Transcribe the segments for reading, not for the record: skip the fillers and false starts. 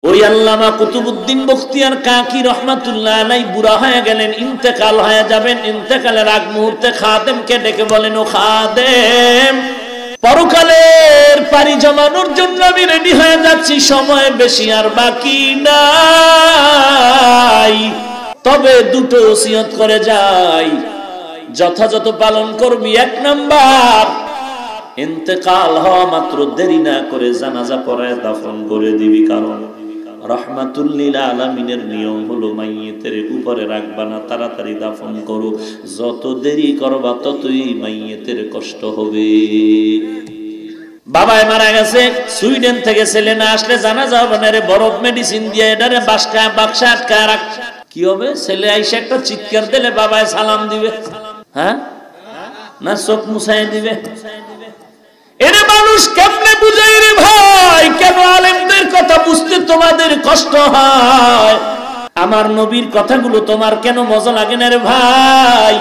ওই আল্লামা কুতুবউদ্দিন বখতিয়ার কাকি রহমাতুল্লাহ আলাইহি বুড়া হয়ে গেলেন, ইন্তেকাল হয়ে যাবেন। ইন্তেকালের আগ মুহূর্তে খাদেমকে ডেকে বলেন, ও খাদেম, পরকালের পাড়ি জমানোর জন্য আমি রেডি হয়ে যাচ্ছি, সময় বেশি আর বাকি নাই, তবে দুটো ওসিয়ত করে যাই, যথাযথ পালন করবি। এক নাম্বার, ইন্তেকাল হওয়া মাত্র দেরি না করে জানাজা পড়ায় দাফন করে দিবি, কারণ রাহমাতুল লিল আলামিনের নিয়ম হলো মাইয়িতের উপরে রাখবা না, তাড়াতাড়ি দাফন করো, যত দেরি করবা ততই মাইয়িতের কষ্ট হবে। বাবাই মারা গেছে, সুইডেন থেকে ছেলে না আসলে জানাজা হবে না রে, বরফ মেডিসিন দিয়ে এটারে বাক্সা আটকায় রাখ। কি হবে? ছেলে আইসে একটা চিৎকার দিলে বাবায় সালাম দিবে, হ্যাঁ না চোখ মুছাই দিবে? এরে মানুষ কেমনে বুঝাই রে ভাই? কেন আলেমদের কথা বুঝতে তোমাদের কষ্ট হয়? আমার নবীর কথাগুলো তোমার কেন মজা লাগে না রে ভাই?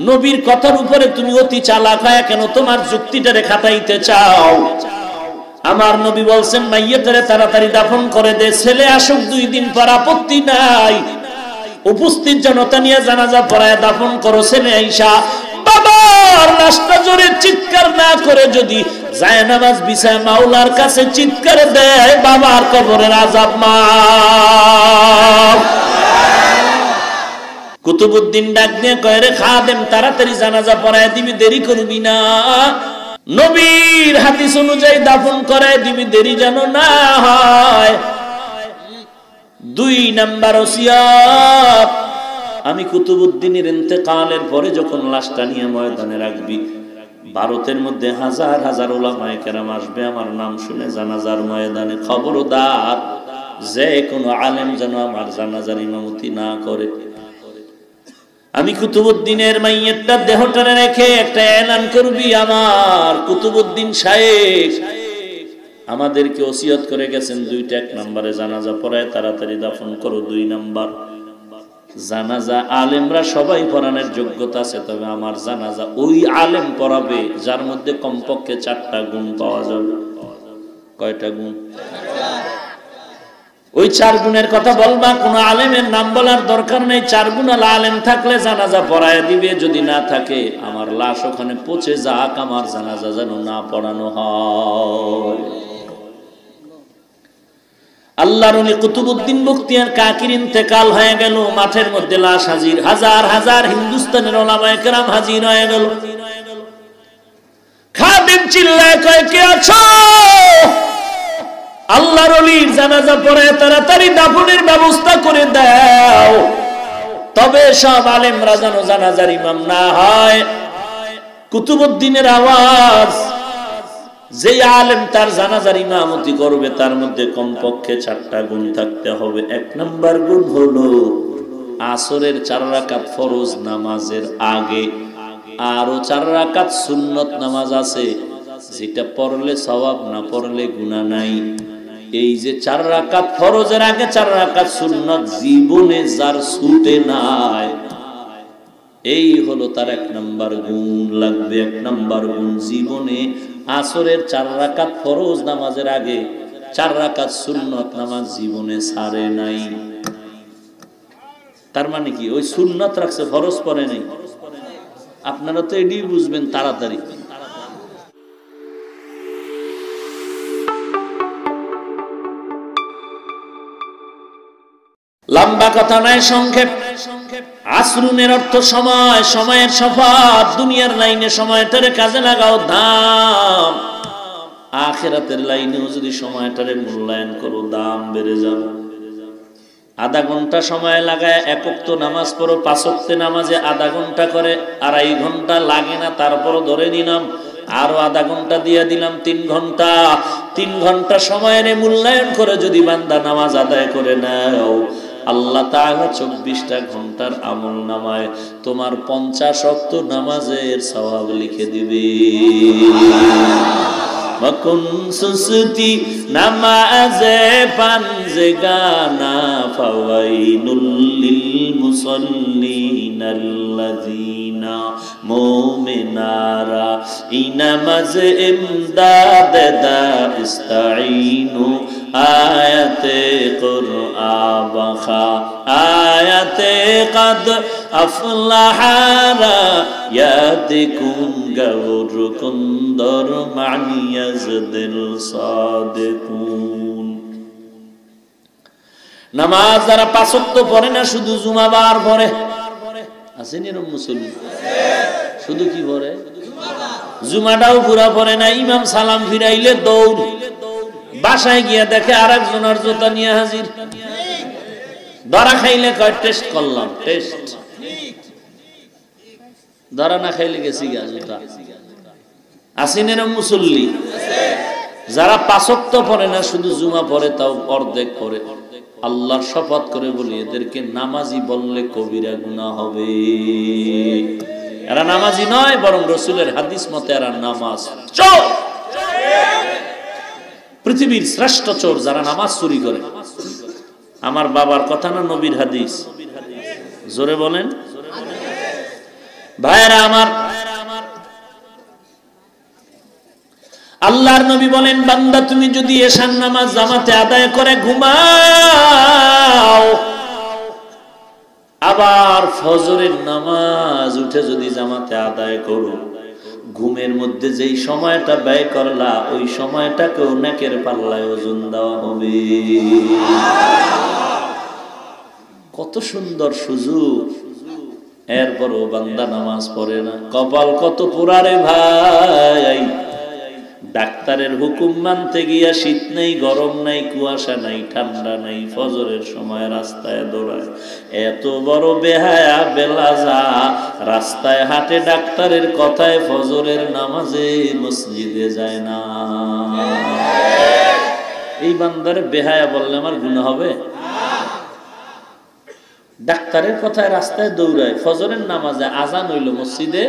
নবীর কথার উপরে তুমি অতি চালাক হয় কেন তোমার যুক্তিটারে খাটাইতে চাও? আমার নবী বলছেন মাইয়িতরে তাড়াতাড়ি দাফন করে দে, ছেলে আসুক 2 দিন পর আপত্তি নাই, উপস্থিত জনতা নিয়ে জানাজা পড়ায় দাফন করো। ছেলে আইসা বাবার লাশটা জোরে চিৎকার না করে যদি জায়নামাজ বিছায় মাওলার কাছে চিৎকার দেয়, বাবার কবরের আযাব মাফ। কুতুবউদ্দিন ডাক দিয়ে কয়, রে খাদেম, তাড়াতাড়ি জানাজা পড়ায় দিবি, দেরি করবি না, নবীর হাদিস অনুযায়ী দাফন করায় দিবি, দেরি যেন না হয়। 2 নাম্বার ওসিয়ত, আমি কুতুবউদ্দিনের ইন্তেকালের পরে যখন লাশটা নিয়ে ময়দানে রাখবি, ভারতের মধ্যে হাজার হাজার উলামায়ে কেরাম আসবে আমার নাম শুনে জানাজার ময়দানে, খবরদার যে কোনো আলেম যেন আমার জানাজার ইমামতি না করে। আমি কুতুবউদ্দিনের মাইয়িতটা দেহটারে রেখে একটা এলান করবি, আমার কুতুবউদ্দিন শায়েখ আমাদেরকে ওসিয়ত করে গেছেন 2টা। 1 নম্বরে জানাজা পড়ায় তাড়াতাড়ি দাফন করো। 2 নাম্বার, জানাজা আলেমরা সবাই পড়ানোর যোগ্যতা আছে, তবে আমার জানাজা ওই আলেম পড়াবে যার মধ্যে কমপক্ষে 4টা গুণ পাওয়া যাবে। কয়টা গুণ? ওই 4 গুণের কথা বলবা, কোন আলেমের নাম বলার দরকার নেই। 4 গুণওয়ালা আলেম থাকলে জানাজা পড়ায় দিবে, যদি না থাকে আমার লাশ ওখানে পচে যাক, আমার জানাজা যেন না পড়ানো হয়। আল্লাহর ওলি কুতুবউদ্দিন বখতিয়ার কাকির ইন্তেকাল হয়ে গেল, মাঠের মধ্যে লাশ হাজির, হাজার হাজার হিন্দুস্তানের উলামায়ে কেরাম হাজির হয়ে গেল। খাদেম চিল্লায় কয়, কে আছো? আল্লাহর ওলির জানাজা পড়ে তাড়াতাড়ি দাফনের ব্যবস্থা করে দাও, তবে সব আলেমরা যেন জানাজার ইমাম না হয়। কুতুবউদ্দিনের আওয়াজ, যে আলেম তার জানাজার ইমামতি করবে তার মধ্যে কমপক্ষে 4টা গুণ থাকতে হবে। 1 নাম্বার গুণ হলো আসরের 4 রাকাত ফরজ নামাজের আগে আরো 4 রাকাত সুন্নত নামাজ আছে, যেটা পড়লে সওয়াব, না পড়লে গুনাহ নাই। এই যে 4 রাকাত ফরজের আগে 4 রাকাত সুন্নত জীবনে যার ছুটে নাই, এই হলো তার 1 নাম্বার গুণ লাগবে। 1 নাম্বার গুণ, জীবনে আসরের 4 রাকাত ফরজ নামাজের আগে 4 রাকাত সুন্নত নামাজ জীবনে ছাড়ে নাই। তার মানে কি? ওই সুন্নত রাখছে, ফরজ পড়ে নাই। আপনারা তো এটাই বুঝবেন তাড়াতাড়ি। লম্বা কথা নয়, সংক্ষেপ। আসরুনের অর্থ সময়, সময়ের শফাত। দুনিয়ার লাইনে সময়টারে কাজে লাগাও, দাম। আখিরাতের লাইনেও যদি সময়টারে মূল্যায়ন করো, দাম বেড়ে যাবে। আধা ঘন্টা সময় লাগায় 1 ওয়াক্ত নামাজ পড়ো, 5 ওয়াক্তে নামাজে আধা ঘন্টা করে 2.5 ঘন্টা লাগে না, তারপরও ধরে নিলাম আরো আধা ঘন্টা দিয়ে দিলাম 3 ঘন্টা। 3 ঘন্টা সময়ের মূল্যায়ন করে যদি বান্দা নামাজ আদায় করে নাও, আল্লাহ তাআলা 24টা ঘন্টার আমল নামায় তোমার 50 ওয়াক্ত নামাজের সওয়াব লিখে দিবে। মকুন সুসতি নামাজে পাঞ্জেগানা ফাওয়াইনুল লিল মুসাল্লিনাল্লাযিনা মুমিনারা ইনামাজ ইমদাদ দা ইস্তাঈনু আয়াতে খা আয়াতে কদ আফলাহারা ইয়াদিকুম গৌর কুন্দর মানিয়াজ দিল সাদিকুন। নামাজ যারা পাঁচ ওয়াক্ত পড়ে না, শুধু জুমাবার পড়ে, আছেন এরকম মুসলমান? শুধু কি পড়ে? জুমাটাও পুরা পড়ে না। ইমাম সালাম ফিরাইলে দৌড়, বাসায় গিয়া দেখে আরেকজনের জুতা নিয়ে হাজির। ধরা খাইলে কয় টেস্ট করলাম, টেস্ট। ধরা না খাইলে গেছি গা জুতা। আছেন এরকম মুসল্লি? যারা পাঁচ ওয়াক্ত পড়ে না, শুধু জুমা পড়ে, তাও অর্ধেক পড়ে। আল্লাহর শপথ করে বলি, এদেরকে নামাজি বললে কবিরা গুনাহ হবে। এরা নামাজি নয়, বরং রাসূলের হাদিস মতে এরা নামাজ চোর। পৃথিবীর শ্রেষ্ঠ চোর যারা নামাজ চুরি করে। আমার বাবার কথা না, নবীর হাদিস? জোরে বলেন ভাইরা আমার। আল্লাহর নবী বলেন, বান্দা তুমি যদি এশার নামাজ জামাতে আদায় করে ঘুমাও, আবার ফজরের নামাজ উঠে যদি জামাতে আদায় করো, ঘুমের মধ্যে যেই সময়টা ব্যয় করলা, ওই সময়টাকে নেকের পাল্লায় ওজন দেওয়া হবে। কত সুন্দর সুযোগ, এরপরও বান্দা নামাজ পড়ে না। কপাল কত পোড়া রে ভাই। ডাক্তারের হুকুম মানতে গিয়া শীত নেই, গরম নাই, কুয়াশা নাই, ঠান্ডা নাই, ফজরের সময় রাস্তায় দৌড়ায়। এত বড় বেহায়া বেলাজা, রাস্তায় হাঁটে, ডাক্তারের কথায় ফজরের নামাজে মসজিদে যায় না। এই বান্দারে বেহায়া বললে আমার গুনাহ হবে? ডাক্তারের কথায় রাস্তায় দৌড়ায়, ফজরের নামাজে আজান হইল, মসজিদে,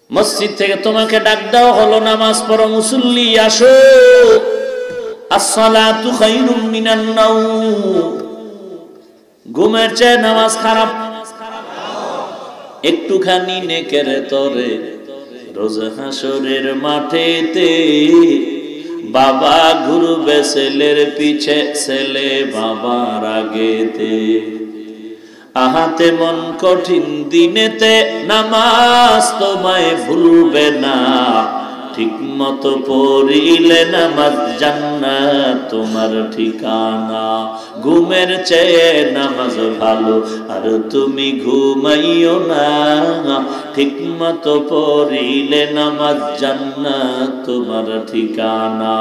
মসজিদ থেকে তোমাকে ডাক দেওয়া হলো, নামাজ পড়ো, মুসল্লি আসো, আসসালাতু খায়রুম মিনান নাওম। ঘুমের চেয়ে নামাজ খারাপ। একটুখানি নেকের তরে রোজ হাসরের মাঠেতে বাবা ঘুরবে ছেলের পিছে, ছেলে বাবার আগেতে। আহাতে মন কঠিন দিনেতে নামাজ তোমায় ভুলবে না, ঠিক মতো পড়িলে নামাজ জান্নাত তোমার ঠিকানা। ঘুমের চেয়ে নামাজ ভালো, আর তুমি ঘুমাইও না, ঠিক মতো পড়িলে নামাজ জান্নাত তোমার ঠিকানা।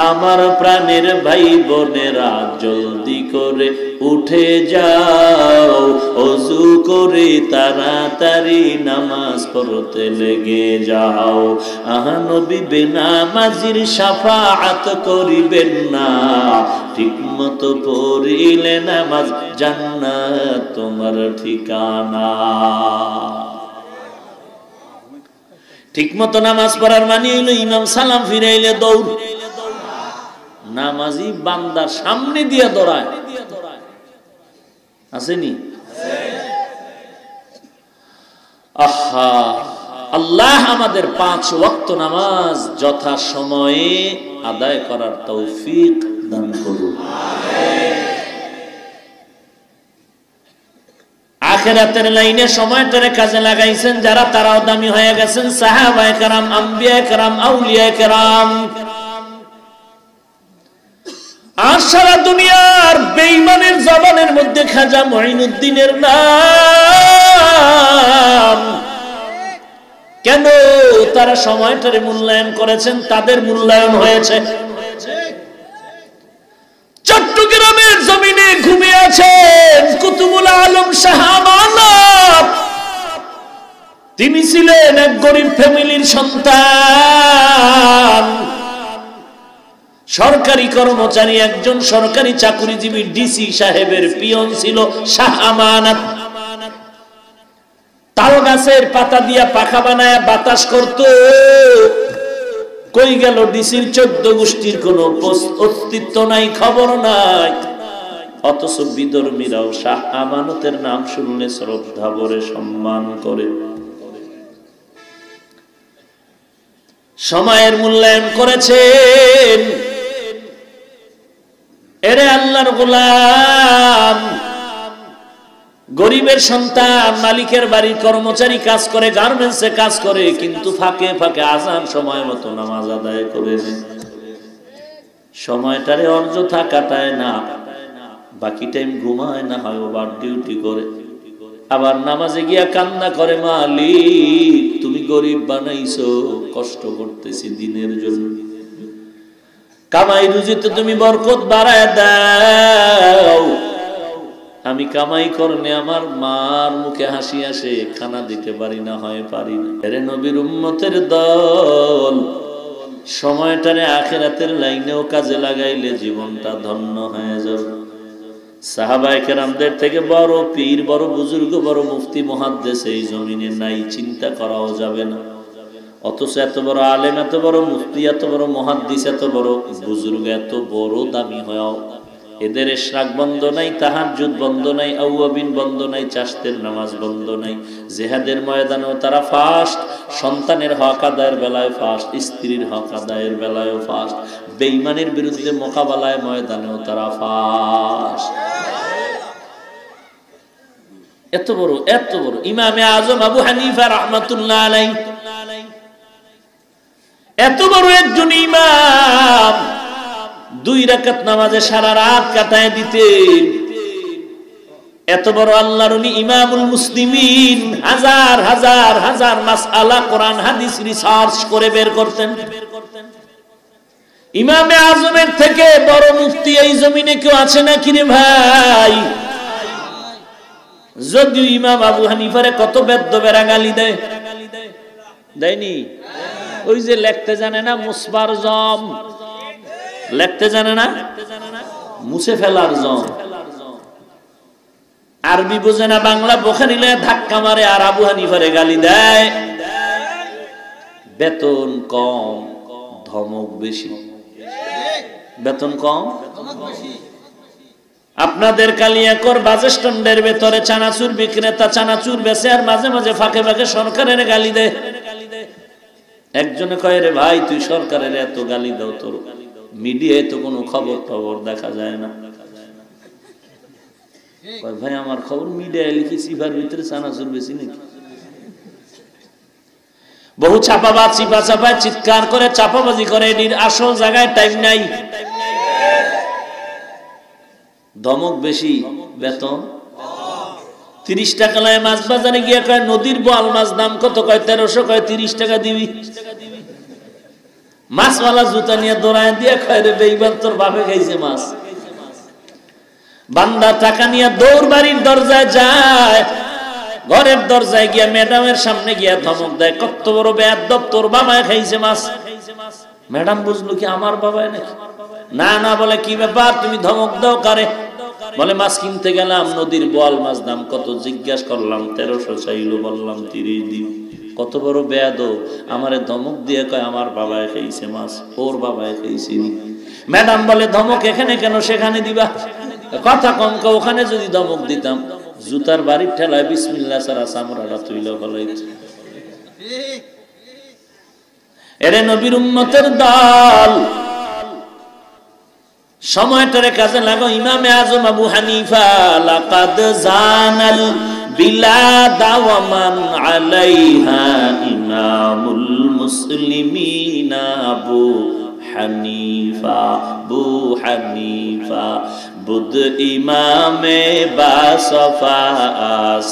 আমার প্রাণের ভাই বোনেরা, জলদি করে উঠে যাও, ওযু করে তাড়াতাড়ি নামাজ পড়তে লেগে যাও। নবী বেনামাজির শাফাআত করিবেন না, ঠিক মতো পড়িলে নামাজ জান্নাত তোমার ঠিকানা। ঠিক মতো নামাজ পড়ার মানে হইল ইমাম সালাম ফিরাইলে দৌড়। নামাজি বান্দার সামনে দিয়ে দৌড়ায়, আসেনি? আহা, আল্লাহ আমাদের 5 ওয়াক্ত নামাজ যথা সময়ে আদায় করার তৌফিক দান করুন। আখিরাতের লাইনে সময়টারে কাজে লাগাইছেন যারা, তারাও দামি হয়ে গেছেন। সাহাবায়ে কেরাম, আম্বিয়ায়ে কেরাম, আউলিয়ায়ে কেরাম। আর সারা দুনিয়ার বেঈমানের জবানের মধ্যে খাজা মুঈনুদ্দিনের নাম। কেন? তারা সময়টারে মূল্যায়ন করেছেন, তাদের মূল্যায়ন হয়েছে। চট্টগ্রামের জমিনে ঘুমিয়ে আছেন কুতুবুল আলম শাহ আমানত। তিনি ছিলেন এক গরিব ফ্যামিলির সন্তান, সরকারি কর্মচারী, একজন সরকারি চাকরিজীবী ডিসি সাহেবের পিয়ন ছিল শাহ আমানত। তাল গাছের পাতা দিয়া পাখা বানায় বাতাস করত। কই গেল ডিসির 14 গোষ্ঠীর কোন অস্তিত্ব নাই, খবর নাই। অথচ বিধর্মীরাও শাহ আমানতের নাম শুনলে শ্রদ্ধা ভরে সম্মান করে। সময়ের মূল্যায়ন করেছেন। এরে আল্লাহর গোলাম, গরিবের সন্তান, মালিকের বাড়ির কর্মচারী কাজ করে, গার্মেন্টসে কাজ করে, কিন্তু ফাঁকে ফাঁকে আজান সময় মতো নামাজ আদায় করে সময়টারে অযথা কাটায় না, বাকি টাইম ঘুমায় না, হয় ওভার ডিউটি করে, আবার নামাজে গিয়া কান্না করে, মালিক তুমি গরিব বানাইছো, কষ্ট করতেছি দিনের জন্য, কামাই রুজিতে তুমি বরকত বাড়ায় দাও, আমি কামাই করলে আমার মার মুখে হাসি আসে, খানা দিতে পারি না, হয় পারি না। এরে নবীর উম্মতের দল, সময়টারে আখিরাতের লাইনেও কাজে লাগাইলে জীবনটা ধন্য হয়ে যাবে। সাহাবায়ে কেরামদের থেকে বড় পীর, বড় বুজুর্গ, বড় মুফতি, মুহাদ্দিস এই জমিনে নাই, চিন্তা করাও যাবে না। অথচ এত বড় আলেম, এত বড় মুফতি, এত বড় মুহাদ্দিস, এত বড় বুজুর্গ, এত বড় দামি হয়েও এদের ইশরাক বন্ধ নাই, তাহাজ্জুদ বন্ধ নাই, আউয়াবিন বন্ধ নাই, চাশতের নামাজ বন্ধ নাই। জিহাদের ময়দানেও তারা ফাস্ট, সন্তানের হক আদায়ের বেলায় ফাস্ট, স্ত্রীর হক আদায়ের বেলায়ও ফাস্ট, বেঈমানের বিরুদ্ধে মোকাবেলায় ময়দানেও তারা ফাস্ট। এত বড় ইমামে আজম আবু হানিফা রাহমাতুল্লাহ আলাইহি, এত বড় একজন ইমাম, 2 রাকাত নামাজে সারা রাত কাটায় দিতেন। এত বড় আল্লাহর ওলি ইমামুল মুসলিমিন, হাজার হাজার হাজার মাসআলা কোরআন হাদিস রিসার্চ করে বের করতেন। ইমামে আজমের থেকে বড় মুফতি এই জমিনে কেউ আছে নাকি রে ভাই? যদিও ইমাম আবু হানিফারে কত বেদ্য বেড়া গালি দেয়নি? ওই যে লিখতে জানে না, মুসবার জম, লিখতে জানে না, মুছে ফেলার জম, আরবি বোঝে না, বাংলা বুখারীলে ধাক্কা মারে, আর আবু হানিফারে গালি দেয়। বেতন কম, ধমক বেশি। বেতন কম, আপনাদের কালিয়াকর বাস স্ট্যান্ডের ভেতরে চানাচুর বিক্রেতা চানাচুর বেচে, আর মাঝে মাঝে ফাঁকে ফাঁকে সরকারের গালি দেয়। একজনে কয়, রে ভাই তুই সরকারের এত গালি দাও, তোর মিডিয়ায় তো কোনো খবর দেখা যায় না। ভাই আমার খবর মিডিয়ায় লিখি, সিফার ভিতরে চানাচুর বেশি নাকি? বহু ছাপাবাজ চিপা চাপায় চিৎকার করে, চাপাবাজি করে, এটির আসল জায়গায় টাইম নাই। ধমক বেশি, বেতন 30 টাকা লয়। মাছ বাজারে গিয়ে কয় নদীর বোয়াল মাছ দাম কত? কয় 1300। কয় 30 টাকা দিবি। মাছওয়ালা জুতা নিয়ে দৌড়ায় দিয়ে কয়, রে বেঈমান তোর বাপে খাইছে মাছ। বান্দা টাকা নিয়ে দৌড় বাড়ির দরজায় যায়, ঘরের দরজায় গিয়া ম্যাডামের সামনে গিয়া ধমক দেয়, কত বড় বেয়াদব, তোর বাবায় খাইছে মাছ। ম্যাডাম বুঝলো কি আমার বাবায় নাকি? না, বলে কি ব্যাপার, তুমি ধমক দাও কারে? বলে মাছ কিনতে গেলাম, নদীর বোয়াল মাছ দাম কত জিজ্ঞাসা করলাম, 1300 চাইলো, বললাম 30 দিন। কত বড় বেয়াদব, আমারে ধমক দিয়ে কয় আমার বাবায় খাইছে মাছ, ওর বাবায় খাইছে। ম্যাডাম বলে ধমক এখানে কেন, সেখানে দিবা। কথা কম, ওখানে যদি ধমক দিতাম জুতার বাড়ির ঠেলায় বিসমিল্লাহ ছাড়া চামড়াটা তুইলা ফলাইছে। এরে নবীর উম্মতের দল, সময়টারে কাজে লাগো। ইমামে আজম আবু হানিফা, লাকাদ জানাল বিলাদা ওয়া মান আলাইহা ইমামুল মুসলিমিনা আবু হানিফা, বুদ ইমামে বাসফা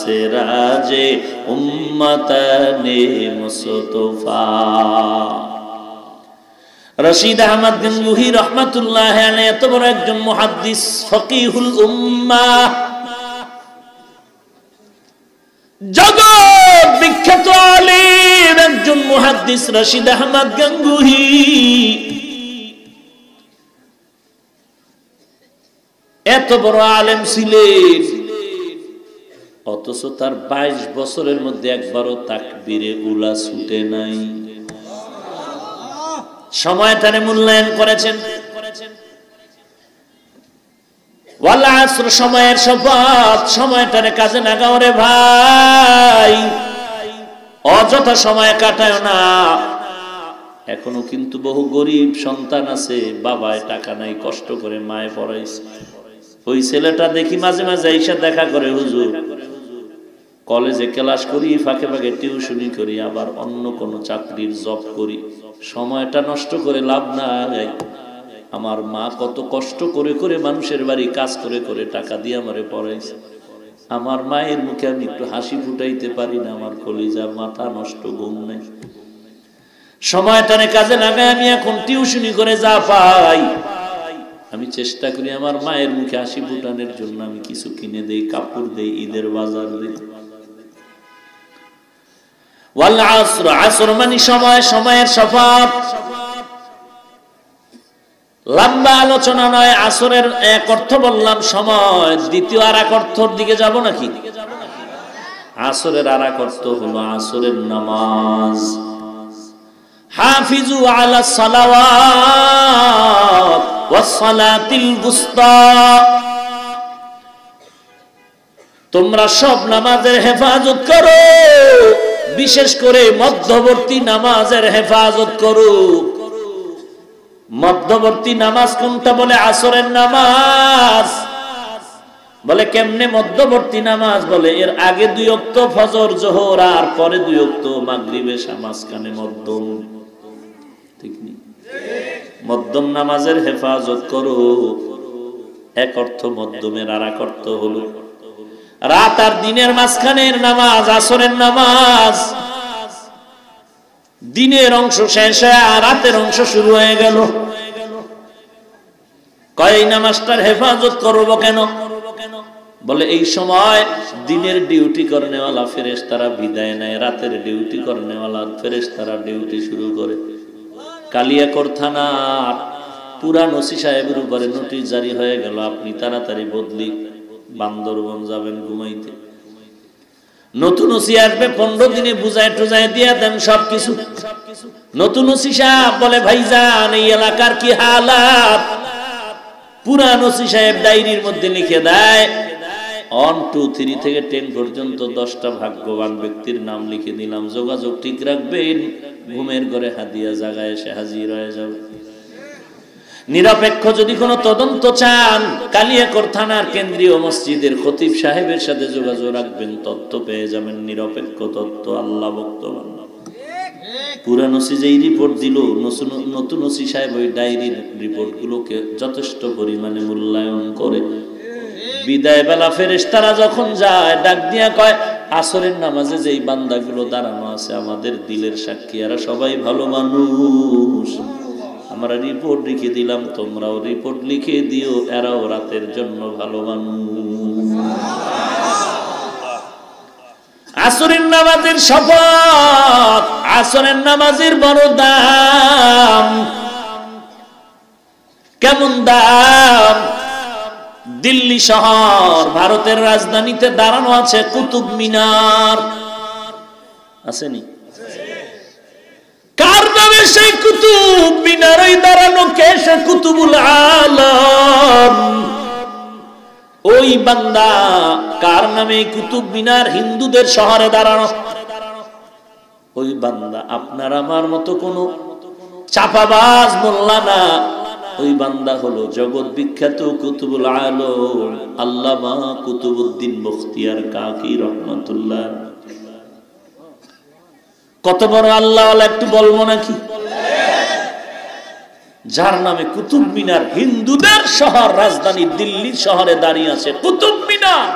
সিরাজে উম্মতানে মুস্তফা। রশিদ আহমদ গঙ্গুহি রহমাতুল্লাহ আলাইহি এত বড় একজন মুহাদ্দিস, ফকিহুল উম্মাহ, জগৎ বিখ্যাত আলেম একজন মুহাদ্দিস রশিদ আহমদ গঙ্গুহি। এত বড় আলেম ছিলেন, অথচ তার 22 বছরের মধ্যে একবারও তাকবীরে উলা ছুটে নাই। সময়টারে মূল্যায়ন করেছেন। ওয়াল আসর, সময়ের শপথ, সময়টারে কাজে লাগাও রে ভাই, অযথা সময় কাটায় না। এখনো কিন্তু বহু গরিব সন্তান আছে, বাবায় টাকা নাই, কষ্ট করে মায়ে পড়াইছে। ওই ছেলেটা দেখি মাঝে মাঝে এসে দেখা করে, হুজুর কলেজে ক্লাস করি, ফাঁকে ফাঁকে টিউশনি করি, আবার অন্য কোনো চাকরির জব করি, সময়টা নষ্ট করে লাভ নাই। আমার মা কত কষ্ট করে করে মানুষের বাড়ি কাজ করে করে টাকা দিয়ে আমারে পড়াইছে, আমার মায়ের মুখে আমি একটু হাসি ফুটাইতে পারি না, আমার কলিজা মাথা নষ্ট, ঘুম নাই। সময়টানে কাজে লাগায় আমি এখন টিউশনি করে যা পাই, আমি চেষ্টা করি আমার মায়ের মুখে হাসি ফুটানোর জন্য আমি কিছু কিনে দেই, কাপড় দেই, ঈদের বাজার দেই। ওয়াল আসর, আসর মানে সময়, সময়ের শপথ। লম্বা আলোচনা নয়, আসরের এক অর্থ বললাম সময়, দ্বিতীয় আর এক অর্থর দিকে যাব নাকি? আসরের আর এক অর্থ হলো আসরের নামাজ। হাফিজু আলা সালাওয়াত ওয়াস সালাতিল বুসতা, তোমরা সব নামাজের হেফাজত করো, বিশেষ করে মধ্যবর্তী নামাজের হেফাজত করো। মধ্যবর্তী নামাজ কোনটা? বলে আসরের নামাজ। বলে কেমনে মধ্যবর্তী নামাজ? বলে এর আগে 2 ওয়াক্ত ফজর জোহর, আর পরে 2 ওয়াক্ত মাগরিব এশা, মাঝখানে মধ্যম। ঠিক নেই? মধ্যম নামাজের হেফাজত করো, এক অর্থ মধ্যমের, আর এক অর্থ হলো রাত আর দিনের মাঝখানের নামাজ আসরের নামাজ। দিনের অংশ শেষ হয়ে আর রাতের অংশ শুরু হয়ে গেল। কয় নামাজটার হেফাজত করবো কেন? বলে এই সময় দিনের ডিউটি করনেওয়ালা ফেরেশতারা বিদায় নেয়, রাতের ডিউটি করনেওয়ালা ফেরেশতারা ডিউটি শুরু করে। কালিয়াকৈর থানার পুরান ওসি সাহেবের উপরে নোটিশ জারি হয়ে গেল, আপনি তাড়াতাড়ি বদলি বান্দরবন যাবেন ঘুমাইতে। নতুন ওসি আসবে, 15 দিনে বুঝায় টুজায় দিয়ে দেন সবকিছু। নতুন ওসি সাহেব বলে, ভাইজান এই এলাকার কি হালাত? পুরান ওসি সাহেব ডায়েরির মধ্যে লিখে দেয় 1, 2, 3 থেকে 10 পর্যন্ত 10টা ভাগ্যবান ব্যক্তির নাম লিখে দিলাম, যোগাযোগ ঠিক রাখবেন, ঘুমের ঘরে হাদিয়া জায়গায় এসে হাজির হয়ে যাবে। নিরপেক্ষ যদি কোনো তদন্ত চান, কালিয়াকৈর থানার কেন্দ্রীয় মসজিদের খতিব সাহেবের সাথে যোগাযোগ রাখবেন, তথ্য পেয়ে যাবেন, নিরপেক্ষ তথ্য, আল্লাহ বক্তব্য। পুরান ওসি যেই রিপোর্ট দিল, নতুন ওসি সাহেব ওই ডায়েরির রিপোর্টগুলোকে যথেষ্ট পরিমাণে মূল্যায়ন করে। বিদায় বেলা ফেরেশতারা যখন যায়, ডাক দিয়া কয়, আসরের নামাজে যেই বান্দাগুলো দাঁড়ানো আছে আমাদের দিলের সাক্ষী, এরা সবাই ভালো মানুষ, আমরা রিপোর্ট লিখে দিলাম, তোমরাও রিপোর্ট লিখে দিও, এরাও রাতের জন্য ভালো মানুষ। আসরের নামাজের শপথ, আসরের নামাজের বড় দাম। কেমন দাম? দিল্লি শহর, ভারতের রাজধানীতে দাঁড়ানো আছে কুতুব মিনার, আসেনি? কার নামে সেই কুতুব মিনার? দাঁড়ানো কে? সে কুতুবুল আলম। ওই বান্দা কার নামে কুতুব মিনার? হিন্দুদের শহরে দাঁড়ানো ওই বান্দা আপনার আমার মতো কোন চাপাবাজ মোল্লা না, ওই বান্দা হলো জগৎ বিখ্যাত কুতুবুল আলম আল্লামা কুতুবউদ্দিন বখতিয়ার কাকি রহমাতুল্লাহ। কত বড় আল্লাহ একটু বলবো নাকি? যার নামে কুতুব মিনার, হিন্দুদের শহর, রাজধানী দিল্লির শহরে দাঁড়িয়ে আছে কুতুব মিনার।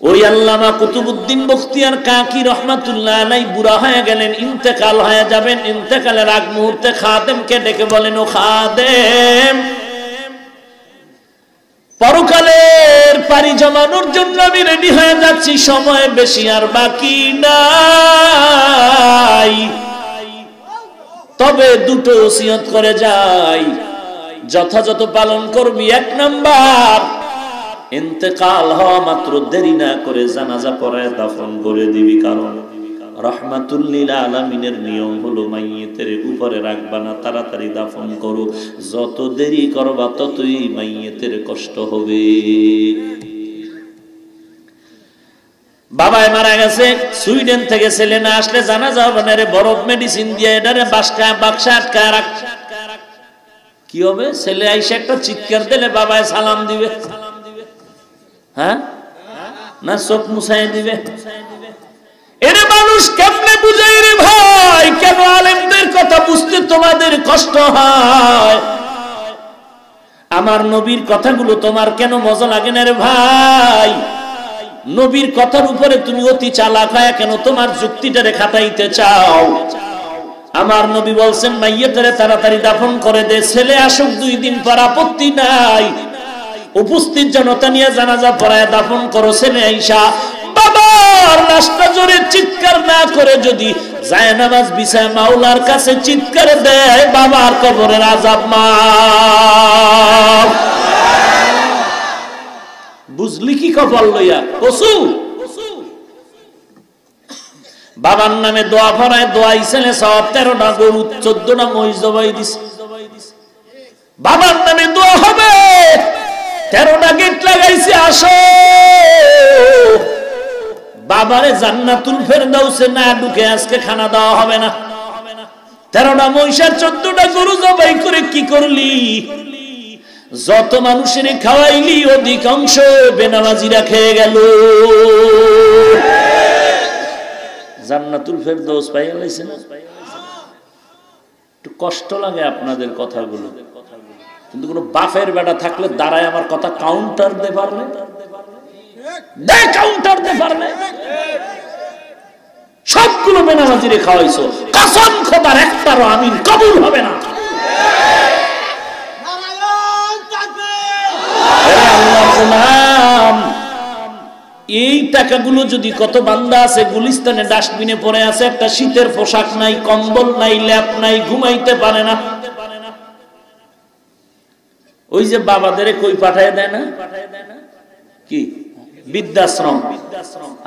ওই আল্লামা কুতুবউদ্দিন বখতিয়ার কাকি রহমাতুল্লাহ আলাইহি বুড়া হয়ে গেলেন, ইন্তেকাল হয়ে যাবেন। ইন্তেকালের আগ মুহূর্তে খাদেমকে ডেকে বলেন, ও খাদেম, পরকালের পাড়ি জমানোর জন্য আমি রেডি হয়ে যাচ্ছি, সময় বেশি আর বাকি নাই, তবে দুটো ওসিয়ত করে যাই, যথাযথ পালন করবি। 1 নাম্বার, ইন্তেকাল হওয়া মাত্র দেরি না করে জানাজা পড়ায় দাফন করে দিবি, কারণ রাহমাতুল লিল আলামিনের নিয়ম হলো মাইয়িতের উপরে রাখবা না, তাড়াতাড়ি দাফন করো, যত দেরি করবা ততই মাইয়িতের কষ্ট হবে। বাবাই মারা গেছে, সুইডেন থেকে ছেলে না আসলে জানাজা হবে না রে, বরফ মেডিসিন দিয়ে এটারে বাক্সা আটকায় রাখ। কি হবে? ছেলে আইসা একটা চিৎকার দিলে বাবায় সালাম দিবে, হ্যাঁ না চোখ মুছাই দিবে? এরে মানুষ কেমনে বুঝাই রে ভাই? কেন আলেমদের কথা বুঝতে তোমাদের কষ্ট হয়? আমার নবীর কথাগুলো তোমার কেন মজা লাগে না রে ভাই? নবীর কথার উপরে তুমি অতি চালাক হয় কেন তোমার যুক্তিটারে খাটাইতে চাও? আমার নবী বলছেন মাইয়াতেরে তাড়াতাড়ি দাফন করে দে, ছেলে আসুক 2 দিন পর আপত্তি নাই, উপস্থিত জনতা নিয়ে জানাজা পড়ায় দাফন করো। ছেলে আইসা বাবার লাশটা জোরে চিৎকার না করে যদি জায়নামাজ বিছায় মাওলার কাছে চিৎকার দেয়, বাবার কবরের আযাব মাফ। বুঝলি কি কপাল লইয়া কসু? বাবার নামে দোয়া পড়ায়, দোয়া ইসলে সব 13টা গরু 14টা মহিষ জবাই দিছে। বাবার নামে দোয়া হবে, 13টা গেট লাগাইছে, আসো বাবারে জান্নাতুল ফেরদাউসে না ঢুকে আজকে খানা দেওয়া হবে না। 13টা মহিষের 14টা গরু জবাই করে কি করলি? যত মানুষের খাওয়াইলি অধিকাংশ বেনামাজিরা খেয়ে গেল। জান্নাতুল ফেরদাউস পাইয়া লাইছে না? একটু কষ্ট লাগে আপনাদের কথাগুলো, কিন্তু কোন বাফের বেটা থাকলে দাঁড়ায় আমার কথা কাউন্টার দে পারলে, কাউন্টার দে পারলে। সবগুলো বেনামাজিরে খাওয়াইছো, কসম খোদার একটারও আমিন কবুল হবে না। এই টাকাগুলো যদি কত বান্দা আছে গুলিস্তানে ডাস্টবিনে পড়ে আছে, একটা শীতের পোশাক নাই, কম্বল নাই, ল্যাপ নাই, ঘুমাইতে পারে না। ওই যে বাবাদেরে কই পাঠায় দেয় না কি বৃদ্ধাশ্রম,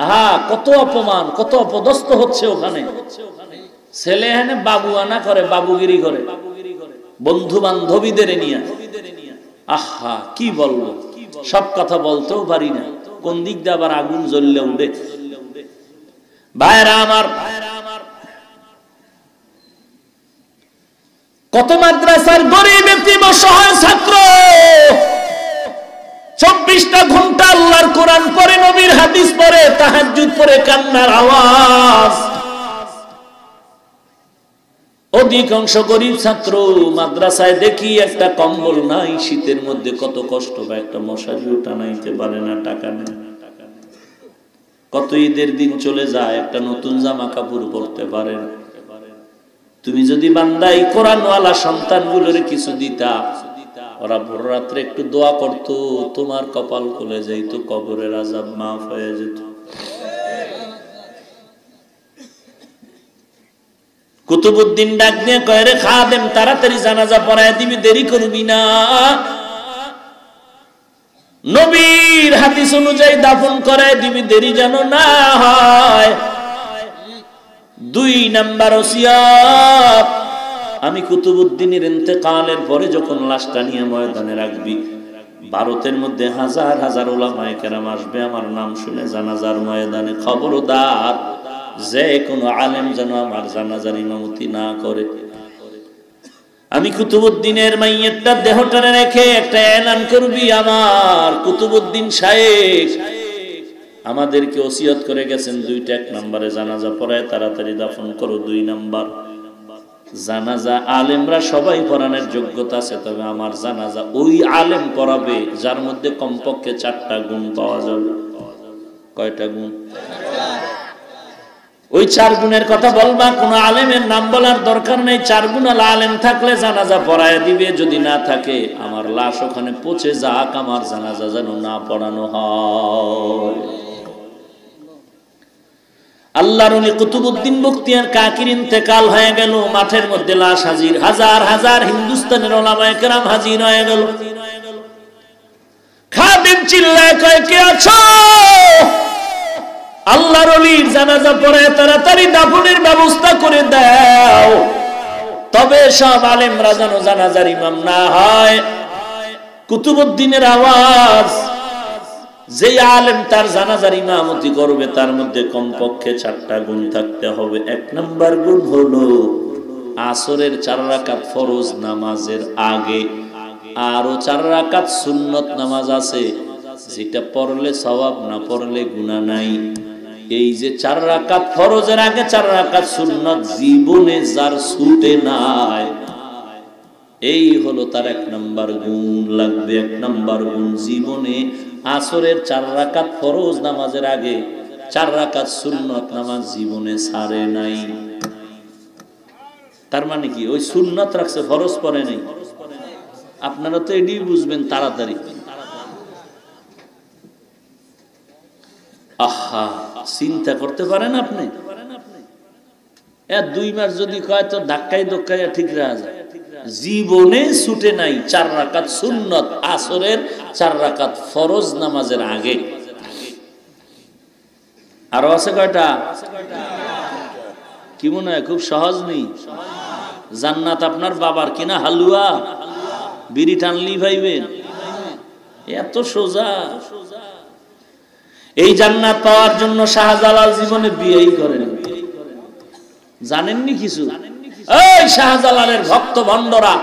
হ্যাঁ কত অপমান, কত অপদস্থ হচ্ছে ওখানে। ছেলে এখানে বাবু আনা করে, বাবুগিরি করে বন্ধু বান্ধবীদের নিয়ে। আহা কি বলবো, সব কথা বলতেও পারি না, কোন দিক দিয়ে আবার আগুন জ্বললে উঠে। ভাইরা আমার, কত মাদ্রাসার গরিব এতিম অসহায় ছাত্র 24টা ঘন্টা আল্লাহর কোরআন পড়ে, নবীর হাদিস পড়ে, তাহাজ্জুদ পড়ে, কান্নার আওয়াজ। অধিকাংশ গরিব ছাত্র মাদ্রাসায় দেখি একটা কম্বল নাই, শীতের মধ্যে কত কষ্ট, বা একটা মশারিও টানাইতে পারে না, টাকা নেই। কত ঈদের দিন চলে যায়, একটা নতুন জামা কাপড় পরতে পারে না। তুমি যদি বান্দাই কোরআনওয়ালা সন্তানগুলোর কিছু দিতা, ওরা ভোর রাত্রে একটু দোয়া করতো, তোমার কপাল খুলে যাইত, কবরের আযাব মাফ হয়ে যেত। কুতুবউদ্দিন ডাক দিয়ে কয় রে খাদেম, তাড়াতাড়ি জানাজা পড়ায় দিবি, দেরি করবি না। নবীর হাদিস অনুযায়ী দাফন করায় দিবি, দেরি যেন না হয়। 2 নাম্বার ওসিয়ত, আমি কুতুবউদ্দিনের ইন্তেকালের পরে যখন লাশটা নিয়ে ময়দানে রাখবি, ভারতের মধ্যে হাজার হাজার উলামায়ে কেরাম আসবে আমার নাম শুনে জানাজার ময়দানে। খবরদার যে কোনো আলেম যেন আমার জানাজার ইমামতি না করে। আমি কুতুবউদ্দিনের মাইয়েরটা দেহটারে রেখে একটা এলান করবি, আমার কুতুবউদ্দিন সাহেব আমাদেরকে ওসিয়ত করে গেছেন 2টা, 1 নম্বরে জানাজা পড়ায় তাড়াতাড়ি দাফন করো, 2 নাম্বার জানাজা আলেমরা সবাই পড়ানোর যোগ্যতা আছে, তবে আমার জানাজা ওই আলেম পড়াবে যার মধ্যে কমপক্ষে 4টা গুণ পাওয়া যাবে। কয়টা গুণ? ওই 4 গুণের কথা বলবা, কোন আলেমের নাম বলার দরকার নেই। 4 গুণ আলেম থাকলে জানাজা পড়ায় দিবে, যদি না থাকে আমার লাশ ওখানে পচে যাক, আমার জানাজা যেন না পড়ানো হয়। আল্লাহর ওলি কুতুবউদ্দিন বখতিয়ার কাকির ইন্তেকাল হয়ে গেল, মাঠের মধ্যে লাশ হাজির, হাজার হাজার হিন্দুস্তানের উলামায়ে কেরাম হাজির হয়ে গেল। খাদেম চিল্লায় কয় কে আছো? আল্লাহর ওলির জানাজা পড়ে তাড়াতাড়ি দাফনের ব্যবস্থা করে দাও, তবে সব আলেমরা যেন জানাজার ইমাম না হয়। কুতুবউদ্দিনের আওয়াজ, যে আলেম তার জানাজার ইমামতি করবে তার মধ্যে কমপক্ষে 4টা গুণ থাকতে হবে। 1 নাম্বার গুণ হলো আসরের 4 রাকাত ফরজ নামাজের আগে আরো 4 রাকাত সুন্নত নামাজ আছে, যেটা পড়লে সওয়াব, না পড়লে গুনাহ নাই। এই যে 4 রাকাত ফরজের আগে 4 রাকাত সুন্নত জীবনে যার ছুটে নাই, এই হলো তার 1 নাম্বার গুণ লাগবে। 1 নাম্বার গুণ জীবনে আসরের 4 রাকাত ফরজ নামাজের আগে 4 রাকাত সুন্নত নামাজ জীবনে ছাড়ে নাই। তার মানে কি ওই সুন্নত রাখছে, ফরজ পড়ে নাই। আপনারা তো এটাই বুঝবেন তাড়াতাড়ি। আহা, চিন্তা করতে পারেন আপনি 2 মাস যদি কয় তো ধাক্কাই ধক্কাইয়া ঠিক রাখা যায়। জীবনে ছুটে নাই 4 রাকাত সুন্নত আসরের 4 রাকাত ফরজ নামাজের আগে। আরো আছে কয়টা? কি মনে হয় খুব সহজ নেই? জান্নাত আপনার বাবার কিনা হালুয়া, বিড়ি টানলি ভাইবেন, এত সোজা। এই জান্নাত পাওয়ার জন্য শাহজালাল জীবনে বিয়েই করেন, জানেননি কিছু? এই শাহজালালের ভক্ত ভণ্ডরা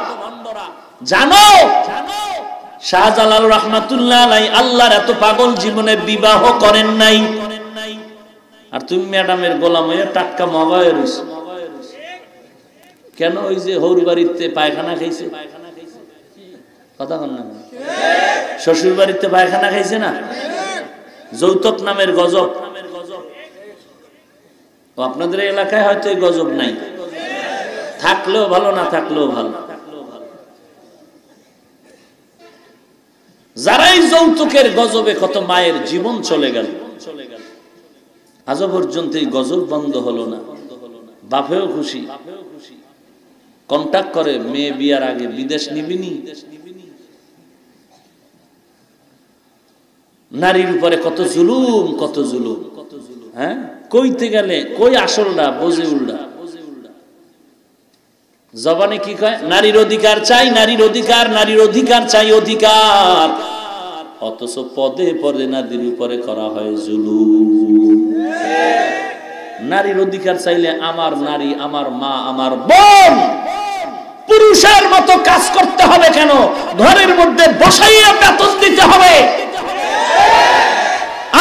জানো, শাহজালাল রাহমাতুল্লাহ আলাইহি আল্লাহর এত পাগল, জীবনে বিবাহ করেন নাই। আর তুমি ম্যাডামের গোলাম হয়ে টাটকা মগায় রইছো কেন? ওই যে হৌর বাড়িতে পায়খানা খাইছে, কথা কন না? শ্বশুর বাড়িতে পায়খানা খাইছে না? যৌতুক নামের গজব। আপনাদের এলাকায় হয়তো এই গজব নাই, থাকলেও ভালো, না থাকলেও ভালো। যারাই যৌতুকের গজবে কত মায়ের জীবন চলে গেল, আজও পর্যন্ত এই গজব বন্ধ হলো না। বাপেও খুশি, কন্টাক্ট করে মেয়ে বিয়ার আগে বিদেশ নিবিনি। নারীর উপরে কত জুলুম, কত জুলুম। হ্যাঁ, কইতে গেলে কই আসলটা বোঝে উল্টা। জবানে কি কয়? নারীর অধিকার চাই, নারীর অধিকার, নারীর অধিকার চাই, অধিকার। অথচ পদে পদে নারীর উপরে করা হয় জুলুম। নারীর অধিকার চাইলে আমার নারী, আমার মা, আমার বোন পুরুষের মতো কাজ করতে হবে কেন? ঘরের মধ্যে বসাইয়া বেতন দিতে হবে।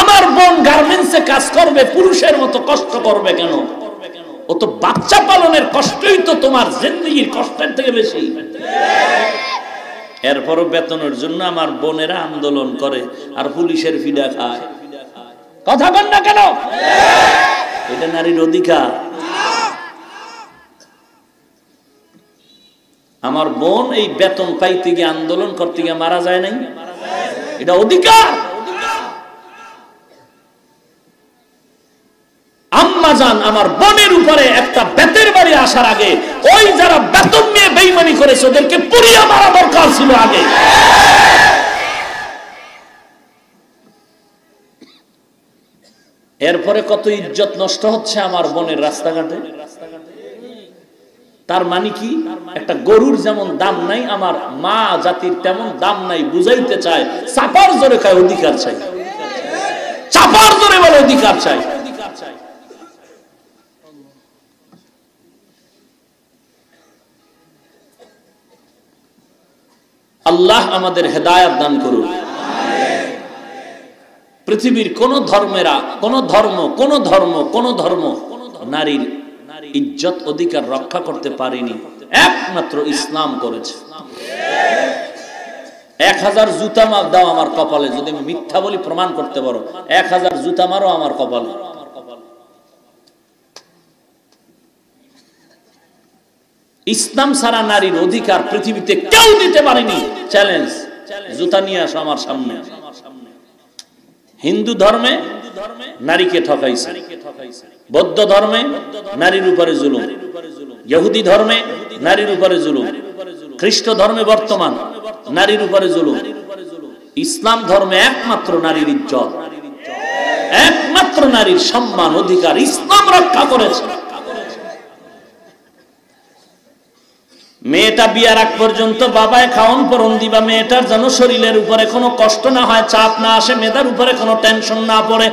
আমার বোন গার্মেন্টসে কাজ করবে, পুরুষের মতো কষ্ট করবে কেন? ও তো বাচ্চা পালনের কষ্টই তো তোমার জিন্দেগির কষ্টের থেকে বেশি। এরপরও বেতনের জন্য আমার বোনেরা আন্দোলন করে আর পুলিশের ফিডা খায়। কথা বল না কেন? এটা নারীর অধিকার। আমার বোন এই বেতন পাইতে গিয়ে, আন্দোলন করতে গিয়ে মারা যায় নাই, এটা অধিকার। আম্মা জান আমার বোনের উপরে একটা বেতের বাড়ি আসার আগে ওই যারা বেতন নিয়ে বেঈমানি করেছে ওদেরকে পুড়িয়ে মারা দরকার ছিল আগে। এরপরে কত ইজ্জত নষ্ট হচ্ছে আমার বোনের রাস্তাঘাটে। তার মানে কি? একটা গরুর যেমন দাম নাই, আমার মা জাতির তেমন দাম নাই বুঝাইতে চায়। চাপার জোরে খায় অধিকার চাই, চাপার জোরে বলে অধিকার চাই। আল্লাহ আমাদের হেদায়েত দান করুন। পৃথিবীর কোন ধর্মেরা, কোন ধর্ম নারীর ইজ্জত অধিকার রক্ষা করতে পারেনি, একমাত্র ইসলাম করেছে। 1000 জুতা মার দাও আমার কপালে, যদি আমি মিথ্যা বলি প্রমাণ করতে পারো, 1000 জুতা মারো আমার কপালে। ইসলাম ছাড়া নারীর অধিকার পৃথিবীতে কেউ দিতে পারেনি। চ্যালেঞ্জ, জুতা নিয়ে আসো আমার সামনে। হিন্দু ধর্মে নারীকে ঠকাইছে, বৌদ্ধ ধর্মে নারীর উপরে জুলুম, ইহুদি ধর্মে নারীর উপরে জুলুম, খ্রিস্ট ধর্মে বর্তমান নারীর উপরে জুলুম। ইসলাম ধর্মে একমাত্র নারীর ইজ্জত, একমাত্র নারীর সম্মান অধিকার ইসলাম রক্ষা করেছে। মেয়েটা বিয়ার আগ পর্যন্ত বাবায় খাওন পরন দিবা, মেয়েটার যেন শরীরের উপরে কোনো কষ্ট না হয়, চাপ না আসে, মেয়েটার উপরে কোনো টেনশন না পড়ে।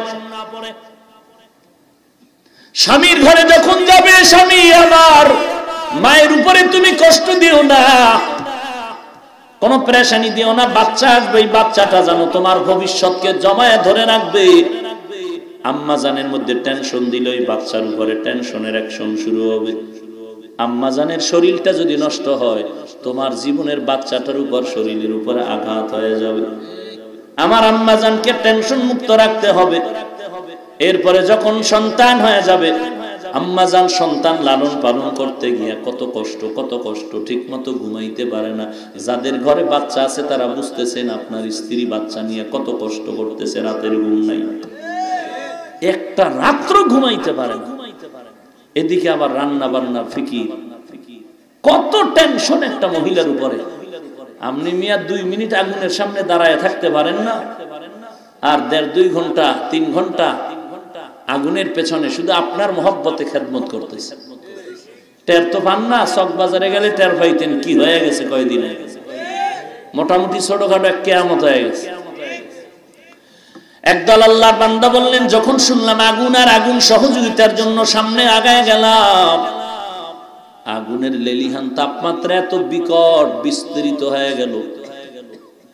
স্বামীর ঘরে যখন যাবে, স্বামী আমার মায়ের উপরে তুমি কষ্ট দিও না, কোনো পেরেশানি দিও না। বাচ্চা আসবে, বাচ্চাটা যেন তোমার ভবিষ্যৎকে জমায়ে ধরে রাখবে। আম্মা জানের মধ্যে টেনশন দিলে ওই বাচ্চার উপরে টেনশনের অ্যাকশন শুরু হবে। আম্মা জানের শরীরটা যদি নষ্ট হয়, তোমার জীবনের বাচ্চাটার উপর, শরীরের উপরে আঘাত হয়ে যাবে। আমার আম্মা জানকে টেনশন মুক্ত রাখতে হবে। এরপরে যখন সন্তান হয়ে যাবে, আম্মা জান সন্তান লালন পালন করতে গিয়ে কত কষ্ট, ঠিক মতো ঘুমাইতে পারে না। যাদের ঘরে বাচ্চা আছে তারা বুঝতেছেন, আপনার স্ত্রী বাচ্চা নিয়ে কত কষ্ট করতেছে, রাতের ঘুম নাই, একটা রাত্র ঘুমাইতে পারে না। এদিকে আবার রান্না বান্নার ফিকির, কত টেনশন একটা মহিলার উপরে। আপনি মিয়া 2 মিনিট আগুনের সামনে দাঁড়ায় থাকতে পারেন না, আর 1.5-2 ঘন্টা 3 ঘন্টা আগুনের পেছনে শুধু আপনার মহব্বতে খেদমত করতেছে। টের তো পান না, চকবাজারে গেলে টের পাইতেন কি হয়ে গেছে, কয়দিন হয়ে গেছে, মোটামুটি ছোটখাটো এক কিয়ামত হয়ে গেছে। একদল আল্লাহর বান্দা বললেন, যখন শুনলাম আগুন আর আগুন সহযোগিতার জন্য সামনে আগায় গেলাম। আগুনের লেলিহান তাপমাত্রা এত বিকট বিস্তৃত হয়ে গেল,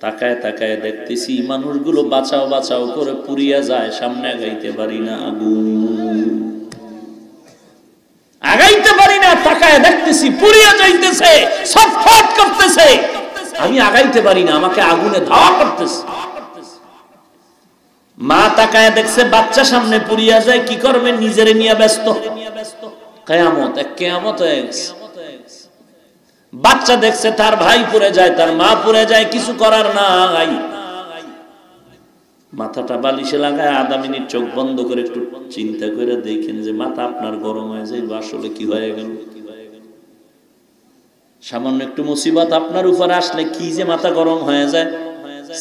তাকায় তাকায় দেখতেছি মানুষগুলো বাঁচাও বাঁচাও করে পুড়িয়া যায়, সামনে আগাইতে পারি না, আগুন আগাইতে পারি না, তাকায় দেখতেছি পুড়িয়া যাইতেছে, ছটফট করতেছে, আমি আগাইতে পারি না, আমাকে আগুনে ধাওয়া করতেছে। মা তাকায় দেখছে বাচ্চা সামনে পুড়িয়া যায়, কি করবে, নিজেরে নিয়ে ব্যস্ত। কিয়ামত, এক কিয়ামত হয়ে গেছে। বাচ্চা দেখছে তার ভাই পুড়ে যায়, তার মা পুড়ে যায়, কিছু করার নাই। মাথাটা বালিশে লাগায় 1/2 মিনিট চোখ বন্ধ করে একটু চিন্তা করে দেখেন যে মাথা আপনার গরম হয়ে যায়, আসলে কি হয়ে গেল। সামান্য একটু মুসিবত আপনার উপর আসলে কি যে মাথা গরম হয়ে যায়।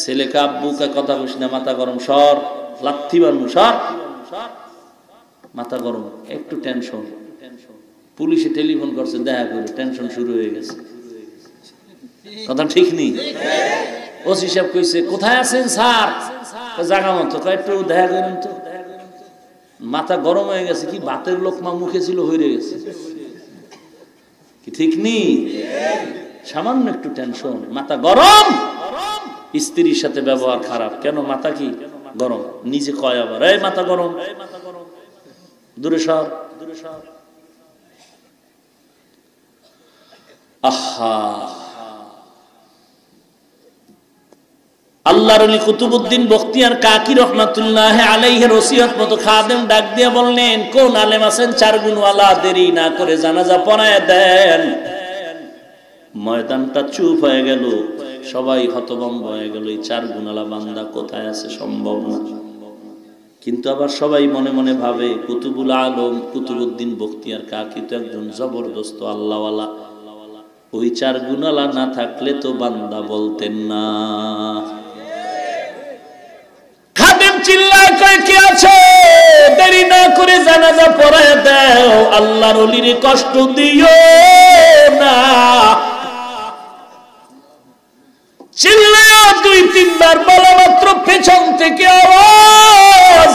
ছেলেকে আব্বুকে কথা বলিস না, মাথা গরম, সর, লাথি বানু, সর, মাথা গরম, একটু টেনশন। পুলিশে টেলিফোন করছে, দেখা করে টেনশন শুরু হয়ে গেছে। কথা ঠিক নেই? ওসি সাহেব কইছে, কোথায় আছেন স্যার? জায়গা মতো, একটু দেখা করেন তো। মাথা গরম হয়ে গেছে, কি বাতের লোকমা মুখে ছিল, হয়ে গেছে, কি ঠিক নেই? সামান্য একটু টেনশন, মাথা গরম। স্ত্রীর সাথে ব্যবহার খারাপ, কেন মাথা কি গরম, নিজে কয় আবার, এই মাথা গরম, দূরে সর, দূরে সর। আহা, আল্লাহর ওলি কুতুবউদ্দিন বখতিয়ার কাকি রহমাতুল্লাহ আলাইহির ওসিয়ত মতো খাদেম ডাক দিয়ে বললেন, কোন আলেম আছেন 4 গুণওয়ালা, দেরি না করে জানাজা পড়ায় দেন। ময়দানটা চুপ হয়ে গেল, সবাই হতভম্ব হয়ে গেল, এই 4 গুণওয়ালা বান্দা কোথায় আছে, সম্ভব না। কিন্তু আবার সবাই মনে মনে ভাবে, কুতুবুল আলম কুতুবউদ্দিন বখতিয়ার কাকি তো একজন জবরদস্ত আল্লাহওয়ালা, ওই 4 গুণওয়ালা না থাকলে তো বান্দা বলতেন না। খাদেম চিল্লায় কয়, কে আছে, দেরি না করে জানাজা পড়ায় দাও, আল্লাহর ওলির কষ্ট দিও না। চিল্লায় 2-3 বার বলা মাত্র পেছন থেকে আওয়াজ,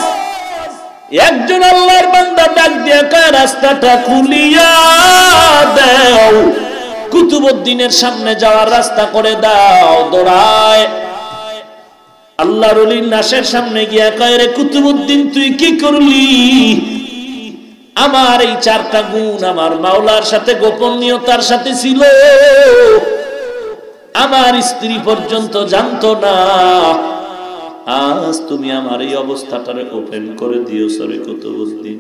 একজন আল্লাহর বান্দা ডাক দিয়ে কয়, রাস্তাটা খুলিয়া দাও, কুতুবউদ্দিনের সামনে যাওয়ার রাস্তা করে দাও। দৌড়ায় আল্লাহর ওলির লাশের সামনে গিয়া কয়, রে কুতুবউদ্দিন, তুই কি করলি? আমার এই 4টা গুণ আমার মাওলার সাথে গোপনীয়তার সাথে ছিল, আমার স্ত্রী পর্যন্ত জানতো না। আজ তুমি আমার এই অবস্থাটারে ওপেন করে দিয়েছ রে কুতুবউদ্দিন,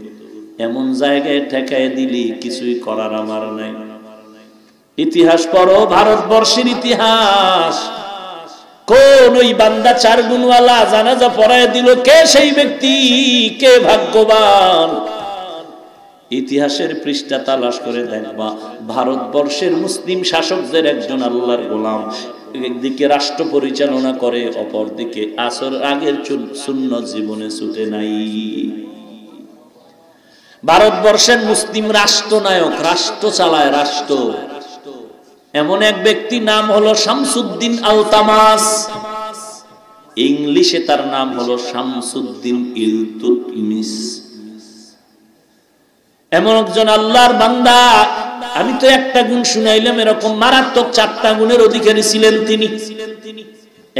এমন জায়গায় ঠেকায় দিলি, কিছুই করার আমার নাই। ইতিহাস পড়ো, ভারতবর্ষের ইতিহাস। কোন ওই বান্দা 4 গুণওয়ালা জানাজা পড়ায় দিল, কে সেই ব্যক্তি, কে ভাগ্যবান? ইতিহাসের পৃষ্ঠা তালাশ করে দেখবা, ভারতবর্ষের মুসলিম শাসকদের একজন আল্লাহর গোলাম, একদিকে রাষ্ট্র পরিচালনা করে, অপরদিকে আসর আগের সুন্নত জীবনে ছুটে নাই। ভারতবর্ষের মুসলিম রাষ্ট্রনায়ক, রাষ্ট্র চালায়, রাষ্ট্র এমন এক ব্যক্তি নাম হলো শামসুদ্দিন আলতামাস, ইংলিশে তার নাম হলো শামসুদ্দিন ইলতুতমিশ। এমন একজন আল্লাহর বান্দা, আমি তো একটা গুণ শুনাইলাম, এরকম মারাত্মক 4টা গুণের অধিকারী ছিলেন তিনি।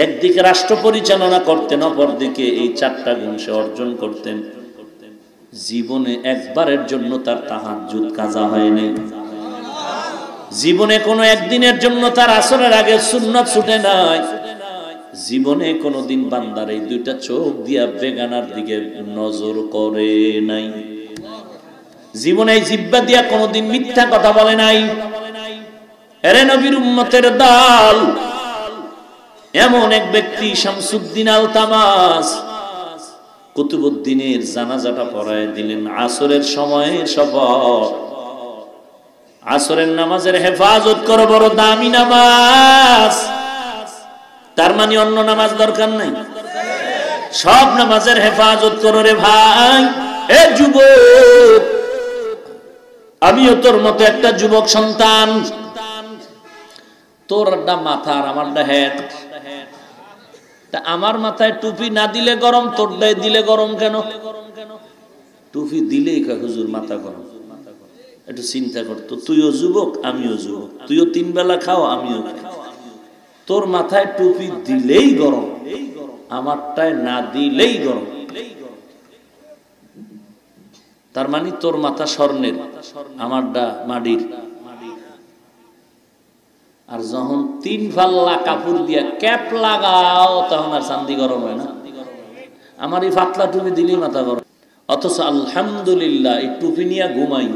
একদিকে রাষ্ট্র পরিচালনা করতেন, অপরদিকে এই 4টা গুণ সে অর্জন করতেন। জীবনে একবারের জন্য তার তাহাজ্জুদ কাজা হয় নাই, জীবনে কোনো একদিনের জন্য তার আসরের আগে সুন্নাত ছুটে নাই, জীবনে কোনোদিন বান্দার এই 2টা চোখ দিয়া বেগানার দিকে নজর করে নাই, জীবনে জিহ্বা দিয়া কোনোদিন মিথ্যা কথা বলে নাই। এরে নবীর উম্মতের দল, এমন এক ব্যক্তি শামসুদ্দিন আলতামাস কুতুবউদ্দিনের জানাজাটা পড়ায় দিলেন আসরের সময়ের শপথ। আসরের নামাজের হেফাজত করো, বড় দামি নামাজ। তার মানে অন্য নামাজ দরকার নাই, সব নামাজের হেফাজত করো রে ভাই। এ যুবক, আমিও তোর মতো একটা যুবক সন্তান। তোরটা মাথা আর আমারটা হেড। তা আমার মাথায় টুপি না দিলে গরম, তোরটায় দিলে গরম কেন? টুপি দিলেই হুজুর মাথা গরম। একটু চিন্তা করতো, তুইও যুবক আমিও যুবক, তুইও 3 বেলা খাও আমিও খাই। তোর মাথায় টুপি দিলেই গরম, আমারটায় না দিলেই গরম। তার মানে তোর মাথা স্বর্ণের, আমারটা মাটির। আর যখন 3 পাল্লা কাপড় দিয়া ক্যাপ লাগাও তখন আর চান্দি গরম হয় না। আমার এই পাতলা টুপি দিলেই মাথা গরম। অথচ আলহামদুলিল্লাহ এই টুপি নিয়ে ঘুমাই।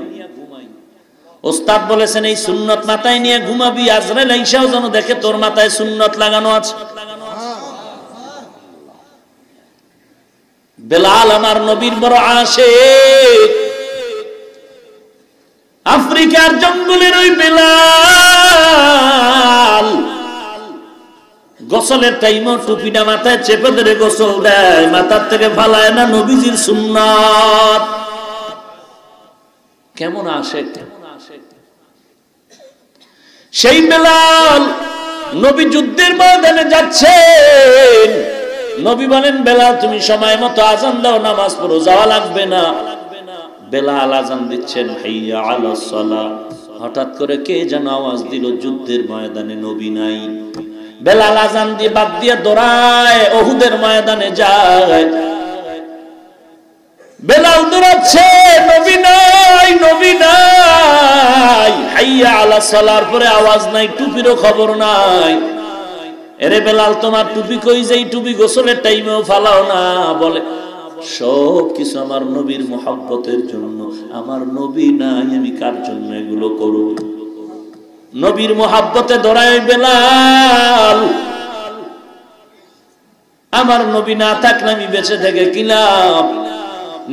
ওস্তাদ বলেছেন এই সুন্নত মাথায় নিয়ে ঘুমাবি, আজরাইল আইসাও যেন দেখে তোর মাথায় সুন্নত লাগানো আছে। বেলাল আমার নবীর বড় আশিক, আফ্রিকার জঙ্গলের ওই বেলাল গোসলের টাইমও টুপিটা মাথায় চেপে ধরে গোসল দেয়, মাথার থেকে ফালায় না। নবীজির সুন্নাত কেমন আশিক! সেই বেলাল নবী যুদ্ধের ময়দানে যাচ্ছেন, নবী বলেন বেলাল তুমি সময় মতো আজান দাও, নামাজ পড়ো, যাওয়া লাগবে না। বেলাল আজান দিচ্ছেন, হাইয়া আলাস সালাহ। হঠাৎ করে কে যেন আওয়াজ দিল, যুদ্ধের ময়দানে নবী নাই। বেলাল আজান দিয়ে বাদ দিয়ে দৌড়ায় উহুদের ময়দানে যায়। বেলাল দৌড়াচ্ছে, নবী নাই, নবী নাই। হাইয়া আলাস সালাহর পরে আওয়াজ নাই, টুপিরও খবর নাই। এরে বেলাল তোমার টুপি কই? যেই টুপি গোসলের টাইমেও ফালাও না। বলে সব কিছু আমার নবীর মুহাব্বতের জন্য, আমার নবী নাই আমি কার জন্য এগুলো করব? নবীর মুহাব্বতে দৌড়ায় বেলাল। আমার নবী না থাকলে আমি বেঁচে থেকে কি লাভ?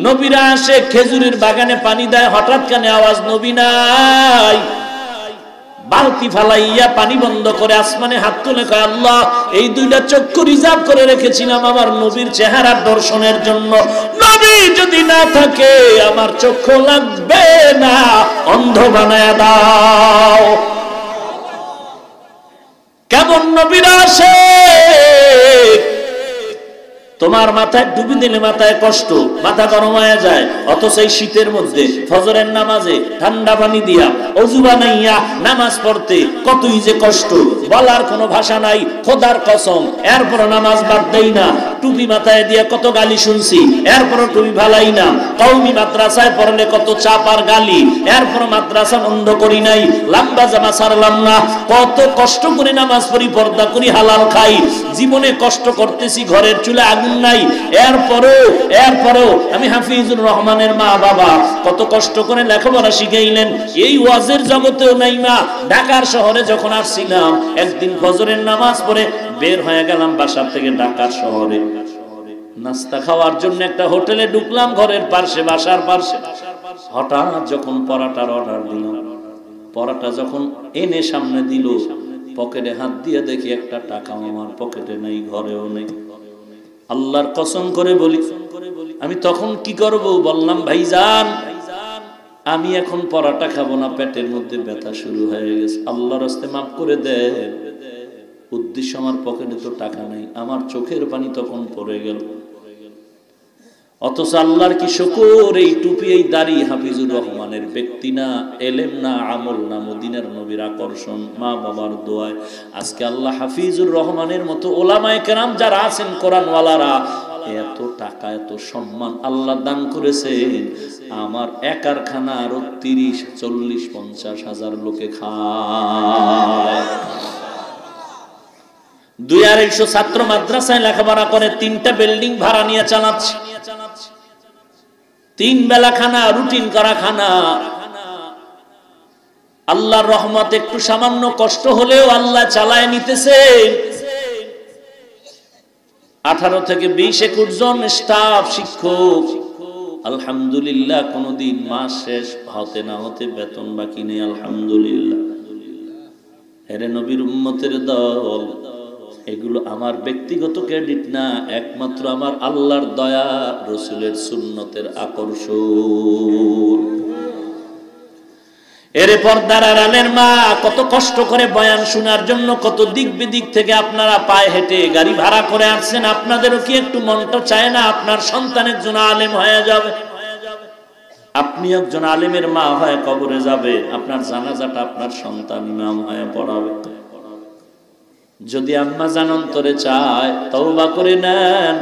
নবীরা আসে খেজুরের বাগানে পানি দেয়, হঠাৎ কানে আওয়াজ নবী নাই। বালতি ফালাইয়া পানি বন্ধ করে আসমানে হাত তুলে কয় আল্লাহ, এই 2টা চক্ষু রিজার্ভ করে রেখেছিলাম আমার নবীর চেহারার দর্শনের জন্য। নবী যদি না থাকে আমার চক্ষু লাগবে না, অন্ধ বানায়া দাও। কেমন নবীরা আসে! তোমার মাথায় ডুবি দিলে মাথায় কষ্ট, মাথা গরম হয়ে যায়। অথচ এই শীতের মধ্যে ফজরের নামাজে ঠান্ডা পানি দিয়া ওযু বানাইয়া নামাজ পড়তে কতই যে কষ্ট, বলার কোনো ভাষা নাই। খোদার কসম, এরপর নামাজ বাদ দেই না। টুপি মাথায় দিয়া কত গালি শুনছি, এরপর টুপি ভালাই না। কওমি মাদ্রাসায় পড়লে কত চাপ আর গালি, এরপর মাদ্রাসা বন্ধ করি নাই। লম্বা জামা ছাড়লাম না। কত কষ্ট করে নামাজ পড়ি, পর্দা করি, হালাল খাই। জীবনে কষ্ট করতেছি, ঘরের চুলে আগুন নাই। এরপরও আমি হাফিজুর রহমানের মা বাবা কত কষ্ট করে লেখাপড়া শিখাইলেন। এই ওয়াজের জগতেও নাই মা। ঢাকার শহরে যখন আসছিলাম, একদিন ফজরের নামাজ পড়ে বের হয়ে গেলাম বাসার থেকে ঢাকার শহরে। নাস্তা খাওয়ার জন্য একটা হোটেলে ঢুকলাম, ঘরের পাশে, বাসার পাশে। হঠাৎ যখন পরাটার অর্ডার দিলাম, পরাটা যখন এনে সামনে দিল, পকেটে হাত দিয়ে দেখি একটা টাকা আমার পকেটে নেই, ঘরেও নেই। আল্লাহর কসম করে বলি, আমি তখন কি করব? বললাম ভাইজান আমি এখন পরাটা খাবো না, পেটের মধ্যে ব্যথা শুরু হয়ে গেছে, আল্লাহর রাস্তায় মাফ করে দেন। উদ্দেশ্য আমার পকেটে তো টাকা নেই, আমার চোখের পানি তখন পড়ে গেল। অথচ আল্লাহর কি শুকর, এই টুপি এই দাড়ি হাফিজুর রহমানের ব্যক্তি না, এলেম না, আমল না, মদিনার নবীর আকর্ষণ, মা বাবার দোয়ায় আজকে আল্লাহ হাফিজুর রহমানের মতো ওলামায়ে কেরাম যারা আছেন কোরআনওয়ালারা, এত টাকা এত সম্মান আল্লাহ দান করেছেন। আমার একার খানা আরো 30, 40, 50 হাজার লোকে খায়। 2-250 ছাত্র মাদ্রাসায় লেখাপড়া করে, 3টা বিল্ডিং ভাড়া নিয়ে চালাচ্ছে, 3 বেলা খানা, রুটিন করা খানা। আল্লাহর রহমত, একটু সামান্য কষ্ট হলেও আল্লাহ চালায় নিতেছে। 18 থেকে 20-21 জন স্টাফ, শিক্ষক। আলহামদুলিল্লাহ, কোনদিন মাস শেষ হতে না হতে বেতন বাকি নেই, আলহামদুলিল্লাহ। হেরে নবীর উম্মতের দল, এগুলো আমার ব্যক্তিগত ক্রেডিট না, একমাত্র আমার আল্লাহর দয়া, রাসূলের সুন্নতের আকর্ষণ। এর পর্দার আড়ালের মা কত কষ্ট করে বয়ান শোনার জন্য কত দিক বিদিক থেকে আপনারা পায়ে হেঁটে গাড়ি ভাড়া করে আসছেন। আপনাদেরও কি একটু মনটা চায় না আপনার সন্তান একজন আলেম হয়ে যাবে? আপনি একজন আলেমের মা হয়ে কবরে যাবে, আপনার জানাজাটা আপনার সন্তান ইমাম হয়ে পড়াবে। যদি আম্মা জান অন্তরে চায়, তওবা করে নেন,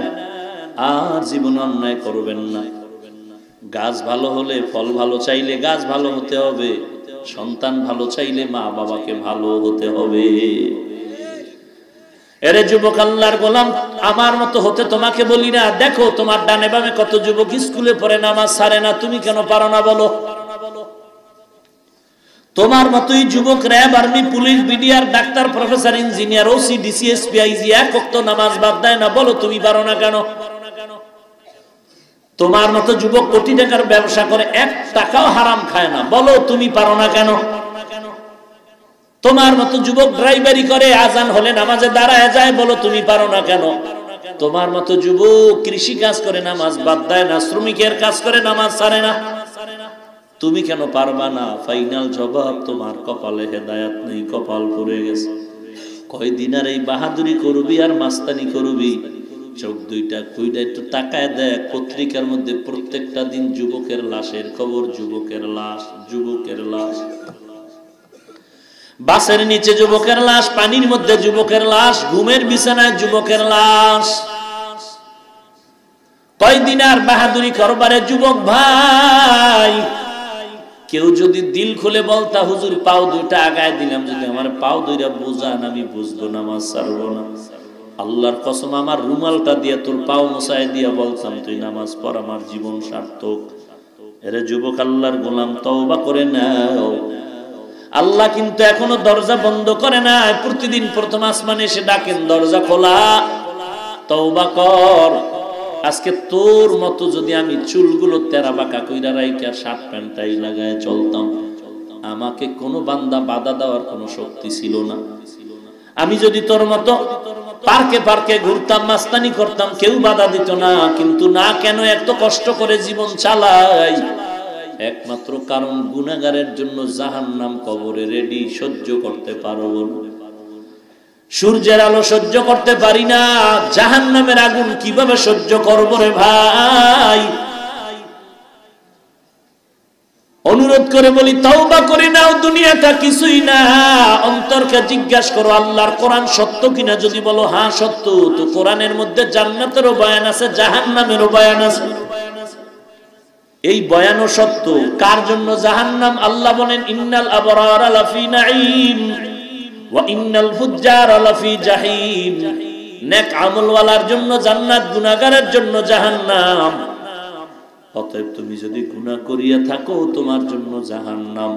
আর জীবন অন্যায় করবেন না। গাছ ভালো হলে ফল ভালো চাইলে গাছ ভালো হতে হবে, সন্তান ভালো চাইলে মা বাবাকে ভালো হতে হবে। এরে যুবক, আল্লাহর গোলাম, আমার মতো হতে তোমাকে বলি না। দেখো তোমার ডানে বামে কত যুবক স্কুলে পড়ে নামাজ ছাড়ে না, তুমি কেন পারো না বলো? তোমার মতোই যুবক RAB, army, police, BDR, doctor, professor, engineer, OC, DC, SP, IG এক ওয়াক্ত নামাজ বাদ দেয় না, বলো তুমি পারো না কেন? তোমার মতো যুবক কোটি টাকার ব্যবসা করে 1 টাকাও হারাম খায় না, বলো তুমি পারো না কেন? তোমার মতো যুবক ড্রাইভারি করে, আজান হলে নামাজে দাঁড়ায় যায়, বলো তুমি পারো না কেন? তোমার মতো যুবক কৃষি কাজ করে নামাজ বাদ দেয় না, শ্রমিকের কাজ করে নামাজ ছাড়ে না, তুমি কেন পারবা না? ফাইনাল জবাব, তোমার কপালে হেদায়েত নেই, কপাল পড়ে গেছে। কয়দিন আর এই বাহাদুরি করবি আর মাস্তানি করবি? চোখ দুইটা কইটা একটু তাকায় দেখ, পত্রিকার মধ্যে প্রত্যেকটা দিন যুবকের লাশের খবর, যুবকের লাশ, যুবকের লাশ। বাসের নিচে যুবকের লাশ, পানির মধ্যে যুবকের লাশ, ঘুমের বিছানায় যুবকের লাশ। কয়দিন আর বাহাদুরি করবারে যুবক ভাই? কেউ যদি দিল খুলে বলতা, হুজুর পাও দুইটা আগায় দিলাম, যদি আমার পাও দুইটা বুঝান, আমি বুঝবো, নামাজ ছাড়বো না। আল্লাহর কসম, আমার রুমালটা দিয়ে তোর পাও মোছায় দিয়া বলতাম, তুই নামাজ পড়, আমার জীবন সার্থক। এরে যুবক, আল্লাহর গোলাম, তওবা করে নাও। আল্লাহ কিন্তু এখনো দরজা বন্ধ করে নাই। প্রতিদিন প্রথম আসমানে এসে ডাকেন, দরজা খোলা, তওবা কর। আজকে তোর মতো যদি আমি চুলগুলো তেরা বাঁকা কইরা রাইখা শার্ট প্যান্টটাই লাগায় চলতাম, আমাকে কোনো বান্দা বাধা দেওয়ার কোনো শক্তি ছিল না। আমি যদি তোর মতো পার্কে পার্কে ঘুরতাম, মাস্তানি করতাম, কেউ বাধা দিত না। কিন্তু না, কেন এত কষ্ট করে জীবন চালাই? একমাত্র কারণ, গুনাহগারের জন্য জাহান্নাম কবরে রেডি, সহ্য করতে পারো না। সূর্যের আলো সহ্য করতে পারি না, জাহান্নামের আগুন কিভাবে সহ্য করব রে ভাই? অনুরোধ করে বলি, তওবা করে নাও, দুনিয়াটা কিছুই না। অন্তরকে জিজ্ঞাসা করো, আল্লাহর কোরআন সত্য কিনা? যদি বলো হ্যাঁ সত্য, তো কোরআনের মধ্যে জান্নাতেরও বয়ান আছে, জাহান্নামেরও বয়ান আছে। এই বয়ানও সত্য। কার জন্য জাহান্নাম? আল্লাহ বলেন, ইন্নাল আবরারা লাফি নাঈম ওয়া ইন্নাল ফুজ্জারা লাফি জাহিম। নেক আমলওয়ালার জন্য জান্নাত, গুনাহগারের জন্য জাহান্নাম। অতএব তুমি যদি গুনাহ করিয়া থাকো, তোমার জন্য জাহান্নাম।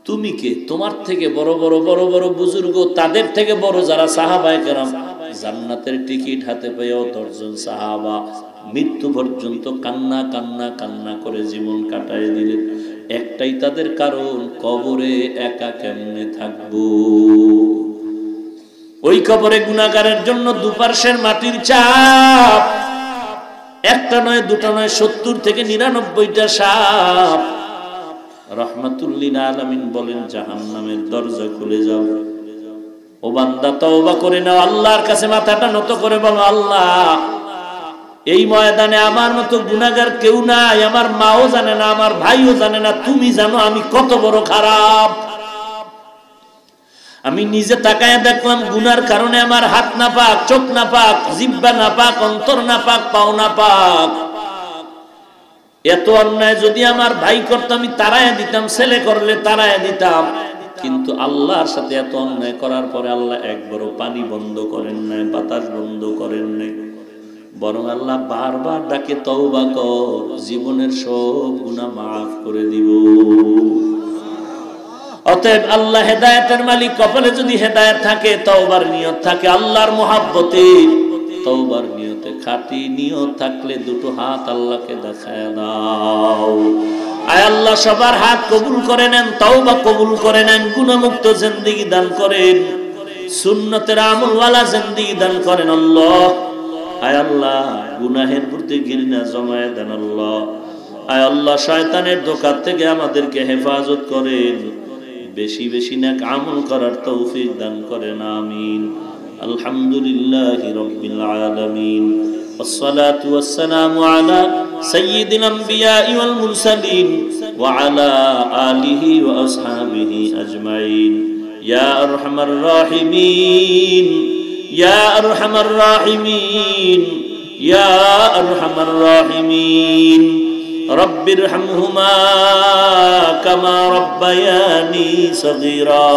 তুমি কে? তোমার থেকে বড় বড় বড় বড় বুজুর্গ, তাদের থেকে বড় যারা সাহাবায়ে কেরাম, জান্নাতের টিকিট হাতে পেয়েও 10 জন সাহাবা মৃত্যু পর্যন্ত কান্না কান্না কান্না করে জীবন কাটায় দিলেন। একটাই তাদের কারণ, কবরে একা কেমনে থাকবো। ওই কবরে গুনাহগারের জন্য দুপার্শ্বের মাটির চাপ, একটা নয়, দুটা নয়, 70 থেকে 99টা সাপ। রাহমাতুল লিল আলামিন বলেন জাহান্নামের দরজা খুলে যাও। ও বান্দা তওবা করে নাও, আল্লাহর কাছে মাথাটা নত করে বলো, আল্লাহ এই ময়দানে আমার মতো গুনাহগার কেউ নাই, আমার মাও জানে না, আমার ভাইও জানে না, তুমি জানো আমি কত বড় খারাপ। আমি নিজে তাকায় দেখলাম গুনার কারণে আমার হাত না পাক, চোখ না পাক, জিহ্বা না পাক, অন্তর না পাক, পাও না পাক। এত অন্যায় যদি আমার ভাই করতো আমি তাড়ায় দিতাম, ছেলে করলে তাড়ায় দিতাম, কিন্তু আল্লাহর সাথে এত অন্যায় করার পরে আল্লাহ একবারও পানি বন্ধ করেন নাই, বাতাস বন্ধ করেন নাই, বরং আল্লাহ বারবার ডাকে তওবা কর, জীবনের সব গুনাহ মাফ করে দিব। অতএব আল্লাহ হেদায়েতের মালিক, কপালে যদি হেদায়েত থাকে, তওবার নিয়ত থাকে, আল্লাহর মুহাব্বতে তওবার নিয়তে, খাঁটি নিয়ত থাকলে দুটো হাত আল্লাহকে দেখায় দাও। আয় আল্লাহ সবার হাত কবুল করে নেন, তওবা কবুল করে নেন, গুনাহমুক্ত জিন্দেগি দান করেন, সুন্নতের আমলওয়ালা জিন্দেগি দান করেন আল্লাহ। আয় আল্লাহ গুনাহের প্রতি ঘৃণা জমায়ে দেন আল্লাহ। আয় আল্লাহ শয়তানের ধোঁকা থেকে আমাদেরকে হেফাজত করেন, বেশি বেশি নেক আমল করার তৌফিক দান করেন, আমিন। আলহামদুলিল্লাহি রাব্বিল আলামিন, ওয়াসসালাতু ওয়াসসালামু আলা সাইয়্যিদিল আমবিয়াই ওয়াল মুরসালিন ওয়া আলা আলিহি ওয়া আসহাবিহি আজমাইন। ইয়া আরহামার রাহিমিন, ইয়া আরহামার রাহিমিন, ইয়া আরহামার রাহিমিন। রব্বিরহামহুমা কামা রব্বায়ানি সগীরা,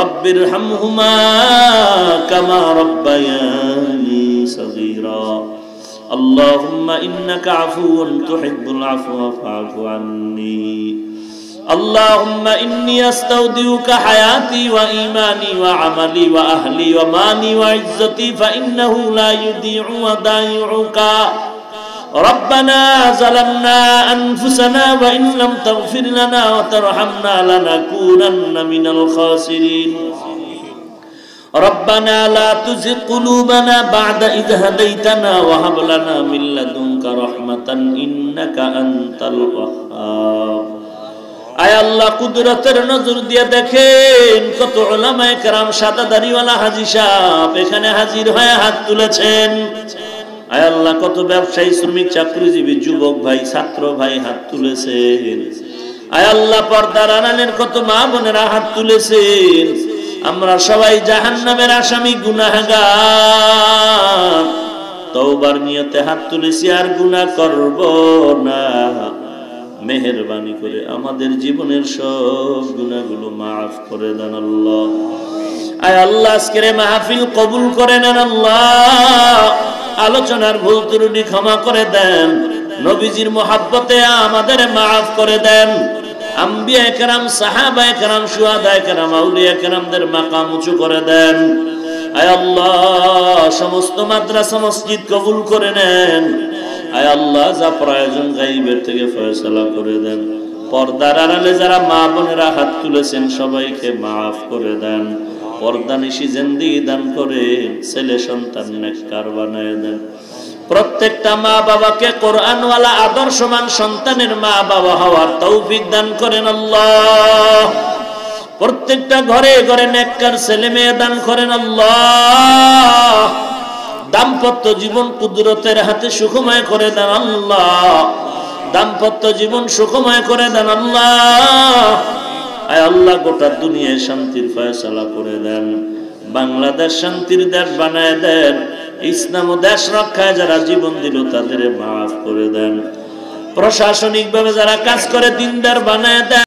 রব্বিরহামহুমা কামা রব্বায়ানি সগীরা। আল্লাহুম্মা ইন্নাকা আফুউন তুহিব্বুল আফওয়া ফা'ফু আন্নী। اللهم إني أستودعك حياتي وإيماني وعملي وأهلي ومالي وعزتي فإنه لا يضيع ودائعك. ربنا ظلمنا أنفسنا وإن لم تغفر لنا وترحمنا لنكونن من الخاسرين. ربنا لا تزغ قلوبنا بعد إذ هديتنا وهب لنا من لدنك رحمة إنك أنت الوهاب. আয় আল্লাহ কুদরতের নজর দিয়ে দেখেন কত উলামায়ে কেরাম সাদা দাড়িওয়ালা হাজী সাহেব এখানে হাজির হয়ে হাত তুলেছেন। আয় আল্লাহ কত ব্যবসায়ী, শ্রমিক, চাকরিজীবী, যুবক ভাই, ছাত্র ভাই হাত তুলেছেন। আয় আল্লাহ পর্দার আড়ালের কত মা বোনেরা হাত তুলেছেন। আমরা সবাই জাহান্নামের আসামি, গুনাহগার, তওবার নিয়তে হাত তুলেছি, আর গুনাহ করব না। মেহেরবানি করে আমাদের জীবনের সব গুনাহগুলো মাফ করে দেন আল্লাহ। আয় আল্লাহ আজকের মাহফিল কবুল করে নেন আল্লাহ। আলোচনার ভুল ত্রুটি ক্ষমা করে দেন, নবীজির মুহাব্বতে আমাদের মাফ করে দেন। আম্বিয়া কেরাম, সাহাবায়ে কেরাম, শুহাদায়ে কেরাম, আউলিয়া কেরামদের মাকাম উঁচু করে দেন। আয় আল্লাহ সমস্ত মাদ্রাসা মসজিদ কবুল করে নেন। আয় আল্লাহ যা প্রয়োজন গায়বের থেকে ফয়সালা করে দেন। পর্দার আড়ালে যারা মা বোনেরা হাত তুলেছেন সবাইকে মাফ করে দেন। পর্দানিশি জিন্দেগি দান করে ছেলে সন্তান নেককার বানায় দেন। প্রত্যেকটা মা বাবাকে কোরআনওয়ালা আদর্শবান সন্তানের মা বাবা হওয়ার তৌফিক দান করেন আল্লাহ। প্রত্যেকটা ঘরে ঘরে নেককার ছেলে মেয়ে দান করেন আল্লাহ। দাম্পত্য জীবন কুদরতের হাতে সুখময় করে দেন আল্লাহ। দাম্পত্য জীবন সুখময় করে দেন আল্লাহ। আয় আল্লাহ গোটা দুনিয়ায় শান্তির ফয়সালা করে দেন। বাংলাদেশ শান্তির দেশ বানায় দেন। ইসলাম ও দেশ রক্ষায় যারা জীবন দিল তাদের মাফ করে দেন। প্রশাসনিক ভাবে যারা কাজ করে দিনদার বানায় দেন।